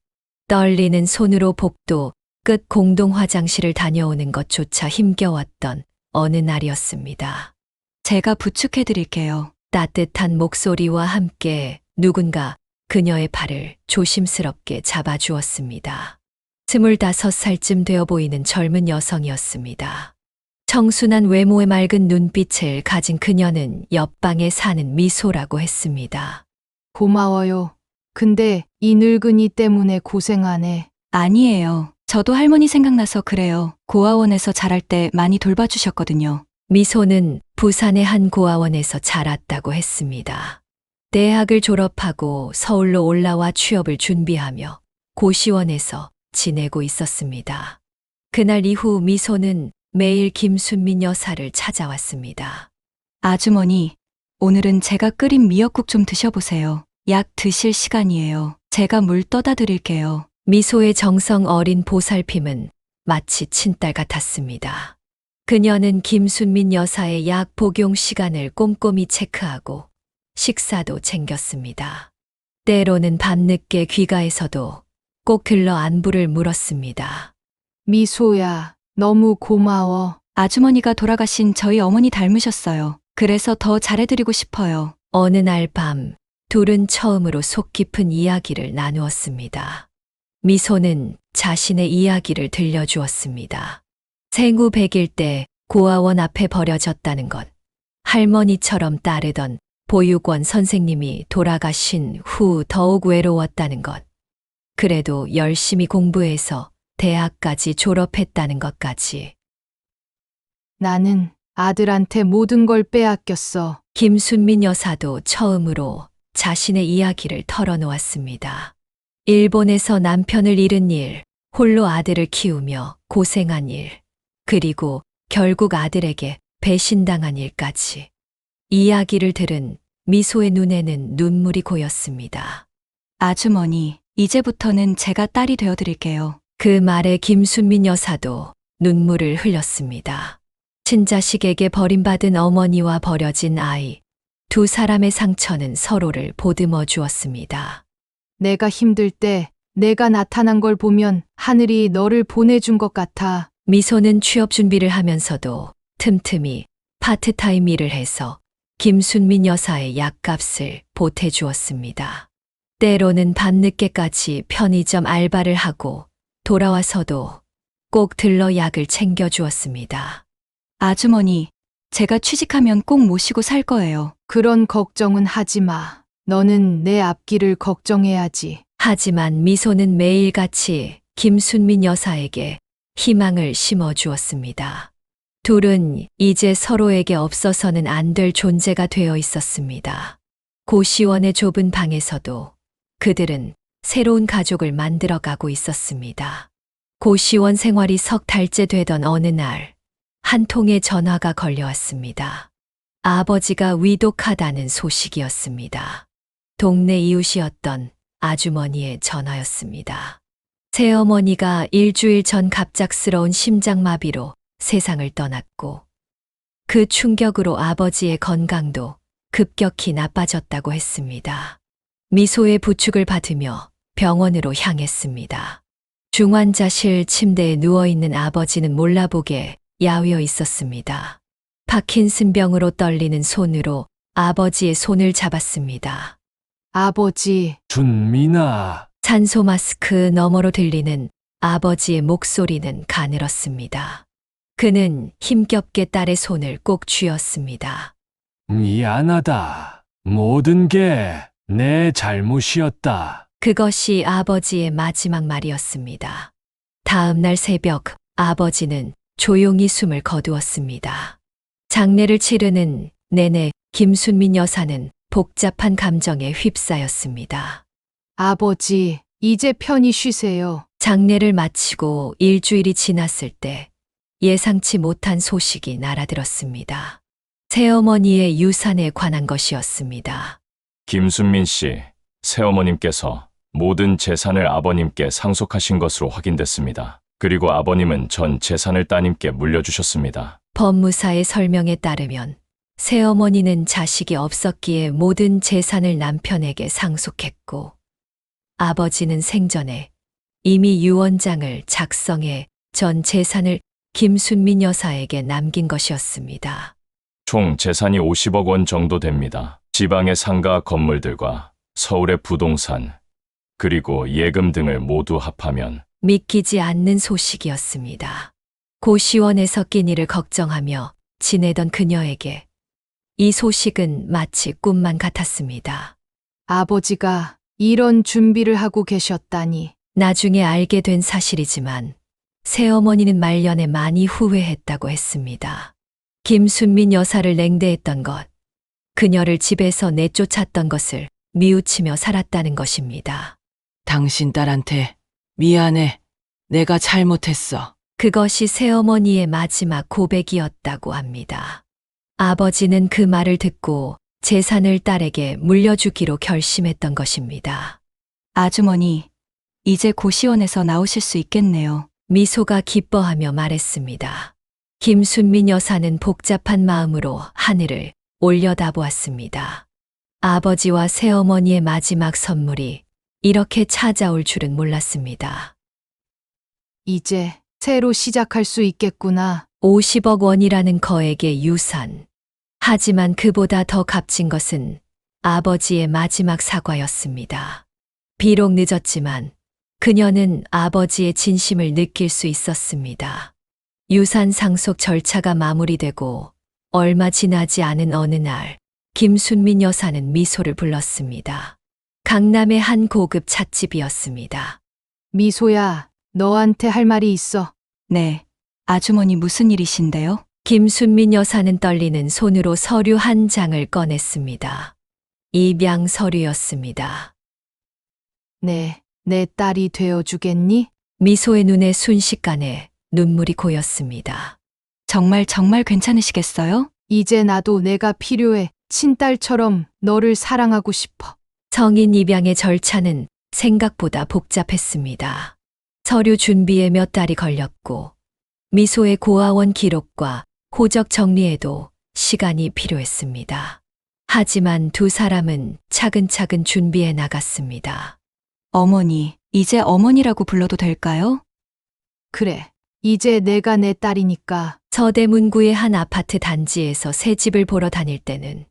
[SPEAKER 4] 떨리는 손으로 복도 끝 공동 화장실을 다녀오는 것조차 힘겨웠던 어느 날이었습니다.
[SPEAKER 1] 제가 부축해 드릴게요.
[SPEAKER 4] 따뜻한 목소리와 함께 누군가 그녀의 팔을 조심스럽게 잡아주었습니다. 25살쯤 되어 보이는 젊은 여성이었습니다. 청순한 외모의 맑은 눈빛을 가진 그녀는 옆방에 사는 미소라고 했습니다.
[SPEAKER 3] 고마워요. 근데 이 늙은이 때문에 고생하네.
[SPEAKER 1] 아니에요. 저도 할머니 생각나서 그래요. 고아원에서 자랄 때 많이 돌봐주셨거든요.
[SPEAKER 4] 미소는 부산의 한 고아원에서 자랐다고 했습니다. 대학을 졸업하고 서울로 올라와 취업을 준비하며 고시원에서 지내고 있었습니다. 그날 이후 미소는 매일 김순민 여사를 찾아왔습니다.
[SPEAKER 1] 아주머니, 오늘은 제가 끓인 미역국 좀 드셔보세요. 약 드실 시간이에요. 제가 물 떠다 드릴게요.
[SPEAKER 4] 미소의 정성 어린 보살핌은 마치 친딸 같았습니다. 그녀는 김순민 여사의 약 복용 시간을 꼼꼼히 체크하고 식사도 챙겼습니다. 때로는 밤늦게 귀가에서도 꼭 들러 안부를 물었습니다.
[SPEAKER 3] 미소야, 너무 고마워.
[SPEAKER 1] 아주머니가 돌아가신 저희 어머니 닮으셨어요. 그래서 더 잘해드리고 싶어요.
[SPEAKER 4] 어느 날 밤, 둘은 처음으로 속 깊은 이야기를 나누었습니다. 미소는 자신의 이야기를 들려주었습니다. 생후 100일 때 고아원 앞에 버려졌다는 것, 할머니처럼 따르던 보육원 선생님이 돌아가신 후 더욱 외로웠다는 것, 그래도 열심히 공부해서 대학까지 졸업했다는 것까지.
[SPEAKER 3] 나는 아들한테 모든 걸 빼앗겼어.
[SPEAKER 4] 김순민 여사도 처음으로 자신의 이야기를 털어놓았습니다. 일본에서 남편을 잃은 일, 홀로 아들을 키우며 고생한 일, 그리고 결국 아들에게 배신당한 일까지. 이야기를 들은 미소의 눈에는 눈물이 고였습니다.
[SPEAKER 1] 아주머니, 이제부터는 제가 딸이 되어드릴게요.
[SPEAKER 4] 그 말에 김순민 여사도 눈물을 흘렸습니다. 친자식에게 버림받은 어머니와 버려진 아이, 두 사람의 상처는 서로를 보듬어 주었습니다.
[SPEAKER 3] 내가 힘들 때 내가 나타난 걸 보면 하늘이 너를 보내준 것 같아.
[SPEAKER 4] 미소는 취업 준비를 하면서도 틈틈이 파트타임 일을 해서 김순민 여사의 약값을 보태주었습니다. 때로는 밤늦게까지 편의점 알바를 하고 돌아와서도 꼭 들러 약을 챙겨주었습니다.
[SPEAKER 1] 아주머니, 제가 취직하면 꼭 모시고 살 거예요.
[SPEAKER 3] 그런 걱정은 하지 마. 너는 내 앞길을 걱정해야지.
[SPEAKER 4] 하지만 미소는 매일같이 김순민 여사에게 희망을 심어주었습니다. 둘은 이제 서로에게 없어서는 안 될 존재가 되어 있었습니다. 고시원의 좁은 방에서도 그들은 새로운 가족을 만들어가고 있었습니다. 고시원 생활이 석 달째 되던 어느 날, 한 통의 전화가 걸려왔습니다. 아버지가 위독하다는 소식이었습니다. 동네 이웃이었던 아주머니의 전화였습니다. 새어머니가 일주일 전 갑작스러운 심장마비로 세상을 떠났고, 그 충격으로 아버지의 건강도 급격히 나빠졌다고 했습니다. 미소의 부축을 받으며 병원으로 향했습니다. 중환자실 침대에 누워있는 아버지는 몰라보게 야위어 있었습니다. 파킨슨병으로 떨리는 손으로 아버지의 손을 잡았습니다.
[SPEAKER 3] 아버지.
[SPEAKER 18] 준민아.
[SPEAKER 4] 산소 마스크 너머로 들리는 아버지의 목소리는 가늘었습니다. 그는 힘겹게 딸의 손을 꼭 쥐었습니다.
[SPEAKER 18] 미안하다. 모든 게 내 잘못이었다.
[SPEAKER 4] 그것이 아버지의 마지막 말이었습니다. 다음 날 새벽, 아버지는 조용히 숨을 거두었습니다. 장례를 치르는 내내 김순민 여사는 복잡한 감정에 휩싸였습니다.
[SPEAKER 3] 아버지, 이제 편히 쉬세요.
[SPEAKER 4] 장례를 마치고 일주일이 지났을 때 예상치 못한 소식이 날아들었습니다. 새어머니의 유산에 관한 것이었습니다.
[SPEAKER 13] 김순민 씨, 새어머님께서 모든 재산을 아버님께 상속하신 것으로 확인됐습니다. 그리고 아버님은 전 재산을 따님께 물려주셨습니다.
[SPEAKER 4] 법무사의 설명에 따르면 새어머니는 자식이 없었기에 모든 재산을 남편에게 상속했고, 아버지는 생전에 이미 유언장을 작성해 전 재산을 김순민 여사에게 남긴 것이었습니다.
[SPEAKER 13] 총 재산이 50억 원 정도 됩니다. 지방의 상가 건물들과 서울의 부동산, 그리고 예금 등을 모두 합하면
[SPEAKER 4] 믿기지 않는 소식이었습니다. 고시원에서 끼니를 걱정하며 지내던 그녀에게 이 소식은 마치 꿈만 같았습니다.
[SPEAKER 3] 아버지가 이런 준비를 하고 계셨다니.
[SPEAKER 4] 나중에 알게 된 사실이지만 새어머니는 말년에 많이 후회했다고 했습니다. 김순민 여사를 냉대했던 것, 그녀를 집에서 내쫓았던 것을 미우치며 살았다는 것입니다.
[SPEAKER 10] 당신 딸한테 미안해. 내가 잘못했어.
[SPEAKER 4] 그것이 새어머니의 마지막 고백이었다고 합니다. 아버지는 그 말을 듣고 재산을 딸에게 물려주기로 결심했던 것입니다.
[SPEAKER 1] 아주머니, 이제 고시원에서 나오실 수 있겠네요.
[SPEAKER 4] 미소가 기뻐하며 말했습니다. 김순민 여사는 복잡한 마음으로 하늘을 올려다보았습니다. 아버지와 새어머니의 마지막 선물이 이렇게 찾아올 줄은 몰랐습니다.
[SPEAKER 3] 이제 새로 시작할 수 있겠구나.
[SPEAKER 4] 50억 원이라는 거액의 유산. 하지만 그보다 더 값진 것은 아버지의 마지막 사과였습니다. 비록 늦었지만 그녀는 아버지의 진심을 느낄 수 있었습니다. 유산 상속 절차가 마무리되고 얼마 지나지 않은 어느 날 김순민 여사는 미소를 불렀습니다. 강남의 한 고급 찻집이었습니다.
[SPEAKER 3] 미소야, 너한테 할 말이 있어.
[SPEAKER 1] 네. 아주머니 무슨 일이신데요?
[SPEAKER 4] 김순민 여사는 떨리는 손으로 서류 한 장을 꺼냈습니다. 입양 서류였습니다.
[SPEAKER 3] 네, 내 딸이 되어주겠니?
[SPEAKER 4] 미소의 눈에 순식간에 눈물이 고였습니다.
[SPEAKER 1] 정말 괜찮으시겠어요?
[SPEAKER 3] 이제 나도 내가 필요해. 친딸처럼 너를 사랑하고 싶어.
[SPEAKER 4] 성인 입양의 절차는 생각보다 복잡했습니다. 서류 준비에 몇 달이 걸렸고 미소의 고아원 기록과 호적 정리에도 시간이 필요했습니다. 하지만 두 사람은 차근차근 준비해 나갔습니다.
[SPEAKER 1] 어머니, 이제 어머니라고 불러도 될까요?
[SPEAKER 3] 그래, 이제 내가 내 딸이니까.
[SPEAKER 4] 서대문구의 한 아파트 단지에서 새 집을 보러 다닐 때는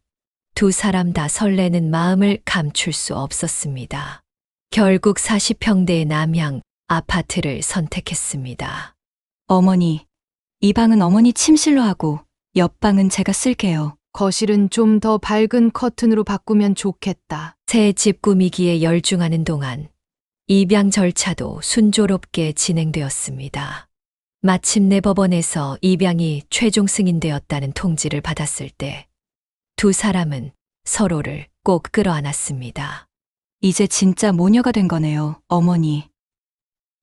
[SPEAKER 4] 두 사람 다 설레는 마음을 감출 수 없었습니다. 결국 40평대의 남향 아파트를 선택했습니다.
[SPEAKER 1] 어머니, 이 방은 어머니 침실로 하고 옆방은 제가 쓸게요.
[SPEAKER 3] 거실은 좀 더 밝은 커튼으로 바꾸면 좋겠다.
[SPEAKER 4] 새 집 꾸미기에 열중하는 동안 입양 절차도 순조롭게 진행되었습니다. 마침내 법원에서 입양이 최종 승인되었다는 통지를 받았을 때 두 사람은 서로를 꼭 끌어안았습니다.
[SPEAKER 1] 이제 진짜 모녀가 된 거네요, 어머니.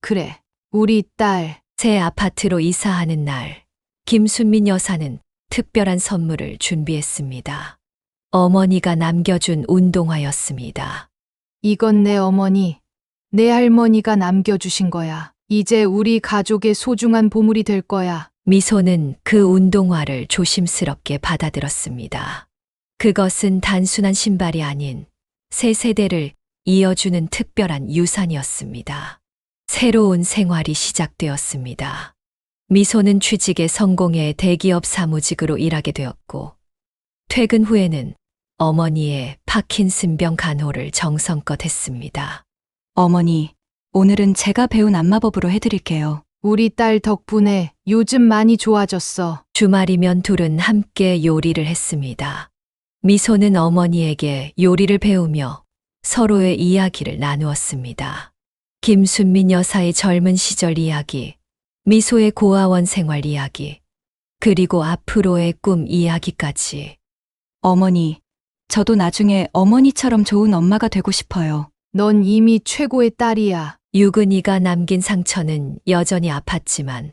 [SPEAKER 3] 그래, 우리 딸.
[SPEAKER 4] 새 아파트로 이사하는 날, 김순민 여사는 특별한 선물을 준비했습니다. 어머니가 남겨준 운동화였습니다.
[SPEAKER 3] 이건 내 어머니, 내 할머니가 남겨주신 거야. 이제 우리 가족의 소중한 보물이 될 거야.
[SPEAKER 4] 미소는 그 운동화를 조심스럽게 받아들었습니다. 그것은 단순한 신발이 아닌 새 세대를 이어주는 특별한 유산이었습니다. 새로운 생활이 시작되었습니다. 미소는 취직에 성공해 대기업 사무직으로 일하게 되었고, 퇴근 후에는 어머니의 파킨슨병 간호를 정성껏 했습니다.
[SPEAKER 1] 어머니, 오늘은 제가 배운 안마법으로 해드릴게요.
[SPEAKER 3] 우리 딸 덕분에 요즘 많이 좋아졌어.
[SPEAKER 4] 주말이면 둘은 함께 요리를 했습니다. 미소는 어머니에게 요리를 배우며 서로의 이야기를 나누었습니다. 김순민 여사의 젊은 시절 이야기, 미소의 고아원 생활 이야기, 그리고 앞으로의 꿈 이야기까지.
[SPEAKER 1] 어머니, 저도 나중에 어머니처럼 좋은 엄마가 되고 싶어요.
[SPEAKER 3] 넌 이미 최고의 딸이야.
[SPEAKER 4] 유근이가 남긴 상처는 여전히 아팠지만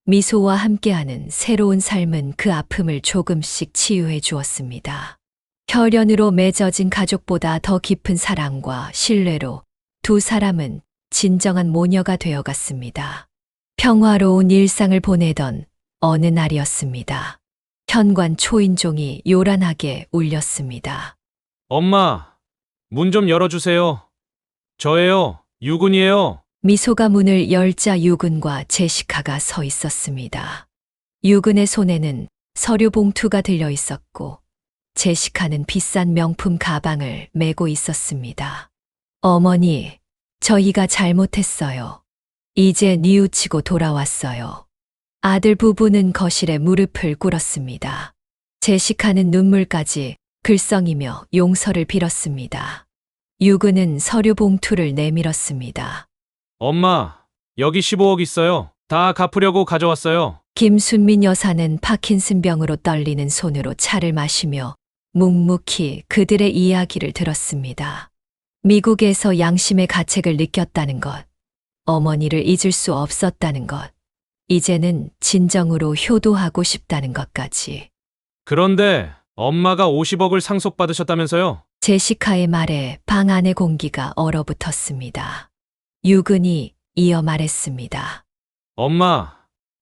[SPEAKER 4] 미소와 함께하는 새로운 삶은 그 아픔을 조금씩 치유해 주었습니다. 혈연으로 맺어진 가족보다 더 깊은 사랑과 신뢰로 두 사람은 진정한 모녀가 되어갔습니다. 평화로운 일상을 보내던 어느 날이었습니다. 현관 초인종이 요란하게 울렸습니다.
[SPEAKER 2] 엄마, 문 좀 열어주세요. 저예요, 유근이에요.
[SPEAKER 4] 미소가 문을 열자 유근과 제시카가 서 있었습니다. 유근의 손에는 서류 봉투가 들려 있었고, 제시카는 비싼 명품 가방을 메고 있었습니다. 어머니, 저희가 잘못했어요. 이제 뉘우치고 돌아왔어요. 아들 부부는 거실에 무릎을 꿇었습니다. 제시카는 눈물까지 글썽이며 용서를 빌었습니다. 유근은 서류 봉투를 내밀었습니다.
[SPEAKER 2] 엄마, 여기 15억 있어요. 다 갚으려고 가져왔어요.
[SPEAKER 4] 김순민 여사는 파킨슨병으로 떨리는 손으로 차를 마시며 묵묵히 그들의 이야기를 들었습니다. 미국에서 양심의 가책을 느꼈다는 것, 어머니를 잊을 수 없었다는 것, 이제는 진정으로 효도하고 싶다는 것까지.
[SPEAKER 2] 그런데 엄마가 50억을 상속받으셨다면서요?
[SPEAKER 4] 제시카의 말에 방 안의 공기가 얼어붙었습니다. 유근이 이어 말했습니다.
[SPEAKER 2] 엄마,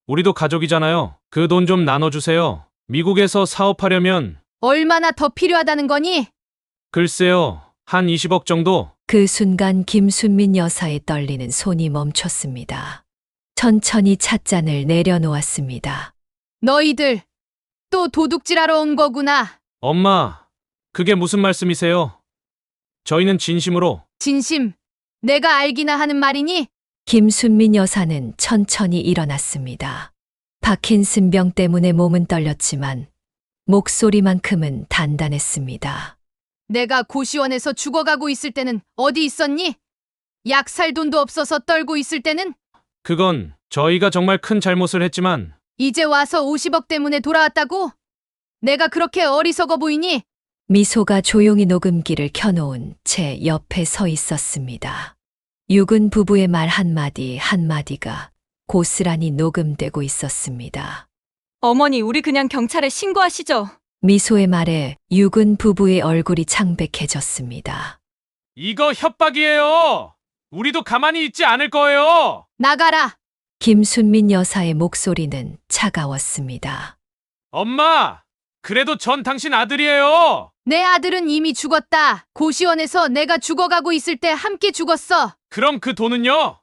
[SPEAKER 2] 우리도 가족이잖아요. 그 돈 좀 나눠주세요. 미국에서 사업하려면
[SPEAKER 3] 얼마나 더 필요하다는 거니?
[SPEAKER 2] 글쎄요, 한 20억 정도?
[SPEAKER 4] 그 순간 김순민 여사의 떨리는 손이 멈췄습니다. 천천히 찻잔을 내려놓았습니다.
[SPEAKER 3] 너희들 또 도둑질하러 온 거구나.
[SPEAKER 2] 엄마, 그게 무슨 말씀이세요? 저희는 진심으로.
[SPEAKER 3] 진심, 내가 알기나 하는 말이니?
[SPEAKER 4] 김순민 여사는 천천히 일어났습니다. 파킨슨병 때문에 몸은 떨렸지만 목소리만큼은 단단했습니다.
[SPEAKER 3] 내가 고시원에서 죽어가고 있을 때는 어디 있었니? 약 살 돈도 없어서 떨고 있을 때는?
[SPEAKER 2] 그건 저희가 정말 큰 잘못을 했지만
[SPEAKER 3] 이제 와서 50억 때문에 돌아왔다고? 내가 그렇게 어리석어 보이니?
[SPEAKER 4] 미소가 조용히 녹음기를 켜놓은 제 옆에 서 있었습니다. 육은 부부의 말 한마디 한마디가 고스란히 녹음되고 있었습니다.
[SPEAKER 1] 어머니, 우리 그냥 경찰에 신고하시죠.
[SPEAKER 4] 미소의 말에 육은 부부의 얼굴이 창백해졌습니다.
[SPEAKER 2] 이거 협박이에요. 우리도 가만히 있지 않을 거예요.
[SPEAKER 3] 나가라.
[SPEAKER 4] 김순민 여사의 목소리는 차가웠습니다.
[SPEAKER 2] 엄마, 그래도 전 당신 아들이에요.
[SPEAKER 3] 내 아들은 이미 죽었다. 고시원에서 내가 죽어가고 있을 때 함께 죽었어.
[SPEAKER 2] 그럼 그 돈은요?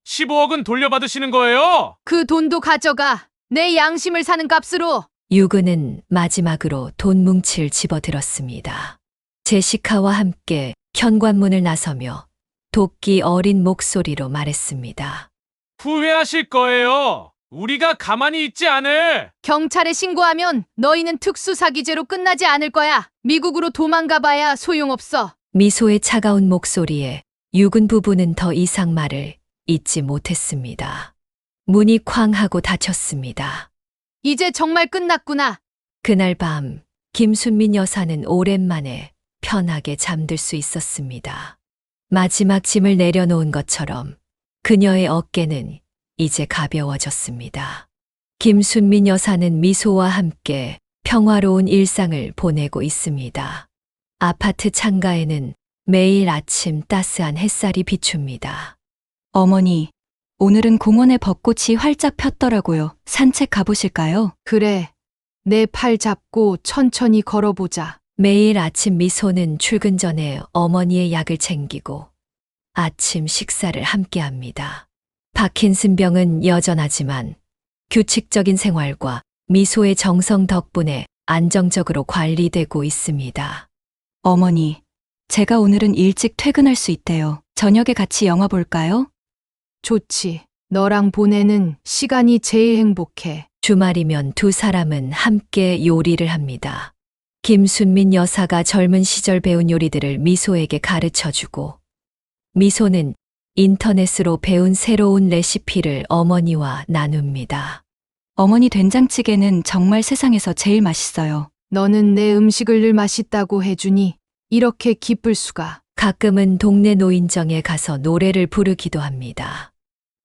[SPEAKER 2] 15억은 돌려받으시는 거예요?
[SPEAKER 3] 그 돈도 가져가. 내 양심을 사는 값으로.
[SPEAKER 4] 유근은 마지막으로 돈 뭉치를 집어들었습니다. 제시카와 함께 현관문을 나서며 돕기 어린 목소리로 말했습니다.
[SPEAKER 2] 후회하실 거예요. 우리가 가만히 있지 않을.
[SPEAKER 3] 경찰에 신고하면 너희는 특수사기죄로 끝나지 않을 거야. 미국으로 도망가 봐야 소용없어.
[SPEAKER 4] 미소의 차가운 목소리에 유근 부부는 더 이상 말을 잇지 못했습니다. 문이 쾅 하고 닫혔습니다.
[SPEAKER 3] 이제 정말 끝났구나.
[SPEAKER 4] 그날 밤 김순민 여사는 오랜만에 편하게 잠들 수 있었습니다. 마지막 짐을 내려놓은 것처럼 그녀의 어깨는 이제 가벼워졌습니다. 김순민 여사는 미소와 함께 평화로운 일상을 보내고 있습니다. 아파트 창가에는 매일 아침 따스한 햇살이 비춥니다.
[SPEAKER 1] 어머니, 오늘은 공원에 벚꽃이 활짝 폈더라고요. 산책 가보실까요?
[SPEAKER 3] 그래. 내 팔 잡고 천천히 걸어보자.
[SPEAKER 4] 매일 아침 미소는 출근 전에 어머니의 약을 챙기고 아침 식사를 함께 합니다. 파킨슨병은 여전하지만 규칙적인 생활과 미소의 정성 덕분에 안정적으로 관리되고 있습니다.
[SPEAKER 1] 어머니, 제가 오늘은 일찍 퇴근할 수 있대요. 저녁에 같이 영화 볼까요?
[SPEAKER 3] 좋지. 너랑 보내는 시간이 제일 행복해.
[SPEAKER 4] 주말이면 두 사람은 함께 요리를 합니다. 김순민 여사가 젊은 시절 배운 요리들을 미소에게 가르쳐주고 미소는 인터넷으로 배운 새로운 레시피를 어머니와 나눕니다.
[SPEAKER 1] 어머니 된장찌개는 정말 세상에서 제일 맛있어요.
[SPEAKER 3] 너는 내 음식을 늘 맛있다고 해주니 이렇게 기쁠 수가.
[SPEAKER 4] 가끔은 동네 노인정에 가서 노래를 부르기도 합니다.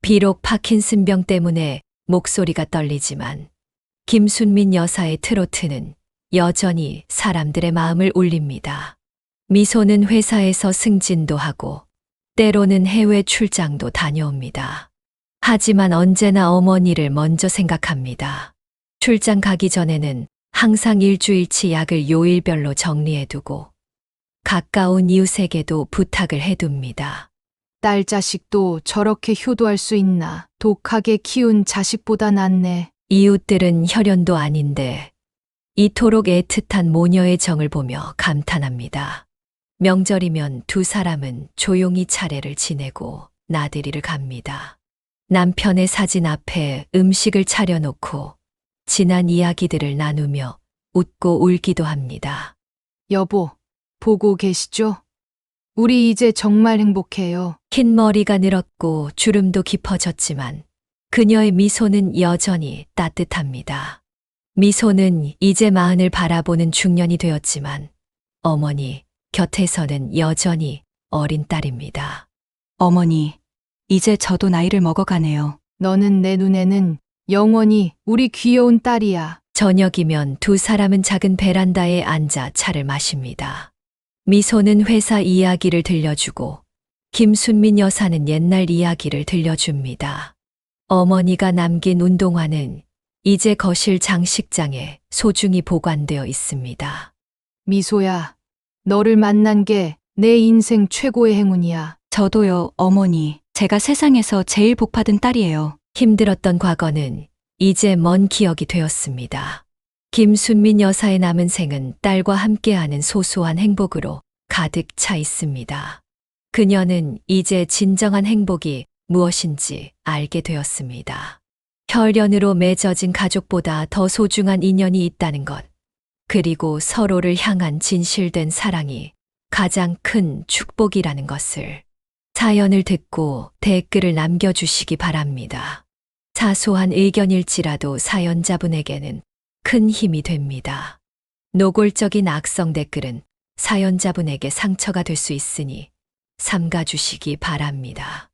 [SPEAKER 4] 비록 파킨슨병 때문에 목소리가 떨리지만 김순민 여사의 트로트는 여전히 사람들의 마음을 울립니다. 미소는 회사에서 승진도 하고 때로는 해외 출장도 다녀옵니다. 하지만 언제나 어머니를 먼저 생각합니다. 출장 가기 전에는 항상 일주일치 약을 요일별로 정리해두고 가까운 이웃에게도 부탁을 해둡니다.
[SPEAKER 3] 딸 자식도 저렇게 효도할 수 있나. 독하게 키운 자식보다 낫네.
[SPEAKER 4] 이웃들은 혈연도 아닌데 이토록 애틋한 모녀의 정을 보며 감탄합니다. 명절이면 두 사람은 조용히 차례를 지내고 나들이를 갑니다. 남편의 사진 앞에 음식을 차려놓고 지난 이야기들을 나누며 웃고 울기도 합니다.
[SPEAKER 3] 여보, 보고 계시죠? 우리 이제 정말 행복해요.
[SPEAKER 4] 흰 머리가 늘었고 주름도 깊어졌지만 그녀의 미소는 여전히 따뜻합니다. 미소는 이제 마흔을 바라보는 중년이 되었지만 어머니 곁에서는 여전히 어린 딸입니다.
[SPEAKER 1] 어머니, 이제 저도 나이를 먹어가네요.
[SPEAKER 3] 너는 내 눈에는 영원히 우리 귀여운 딸이야.
[SPEAKER 4] 저녁이면 두 사람은 작은 베란다에 앉아 차를 마십니다. 미소는 회사 이야기를 들려주고 김순민 여사는 옛날 이야기를 들려줍니다. 어머니가 남긴 운동화는 이제 거실 장식장에 소중히 보관되어 있습니다.
[SPEAKER 3] 미소야, 너를 만난 게 내 인생 최고의 행운이야.
[SPEAKER 1] 저도요, 어머니. 제가 세상에서 제일 복받은 딸이에요.
[SPEAKER 4] 힘들었던 과거는 이제 먼 기억이 되었습니다. 김순민 여사의 남은 생은 딸과 함께하는 소소한 행복으로 가득 차 있습니다. 그녀는 이제 진정한 행복이 무엇인지 알게 되었습니다. 혈연으로 맺어진 가족보다 더 소중한 인연이 있다는 것, 그리고 서로를 향한 진실된 사랑이 가장 큰 축복이라는 것을. 사연을 듣고 댓글을 남겨주시기 바랍니다. 사소한 의견일지라도 사연자분에게는 큰 힘이 됩니다. 노골적인 악성 댓글은 사연자분에게 상처가 될 수 있으니 삼가주시기 바랍니다.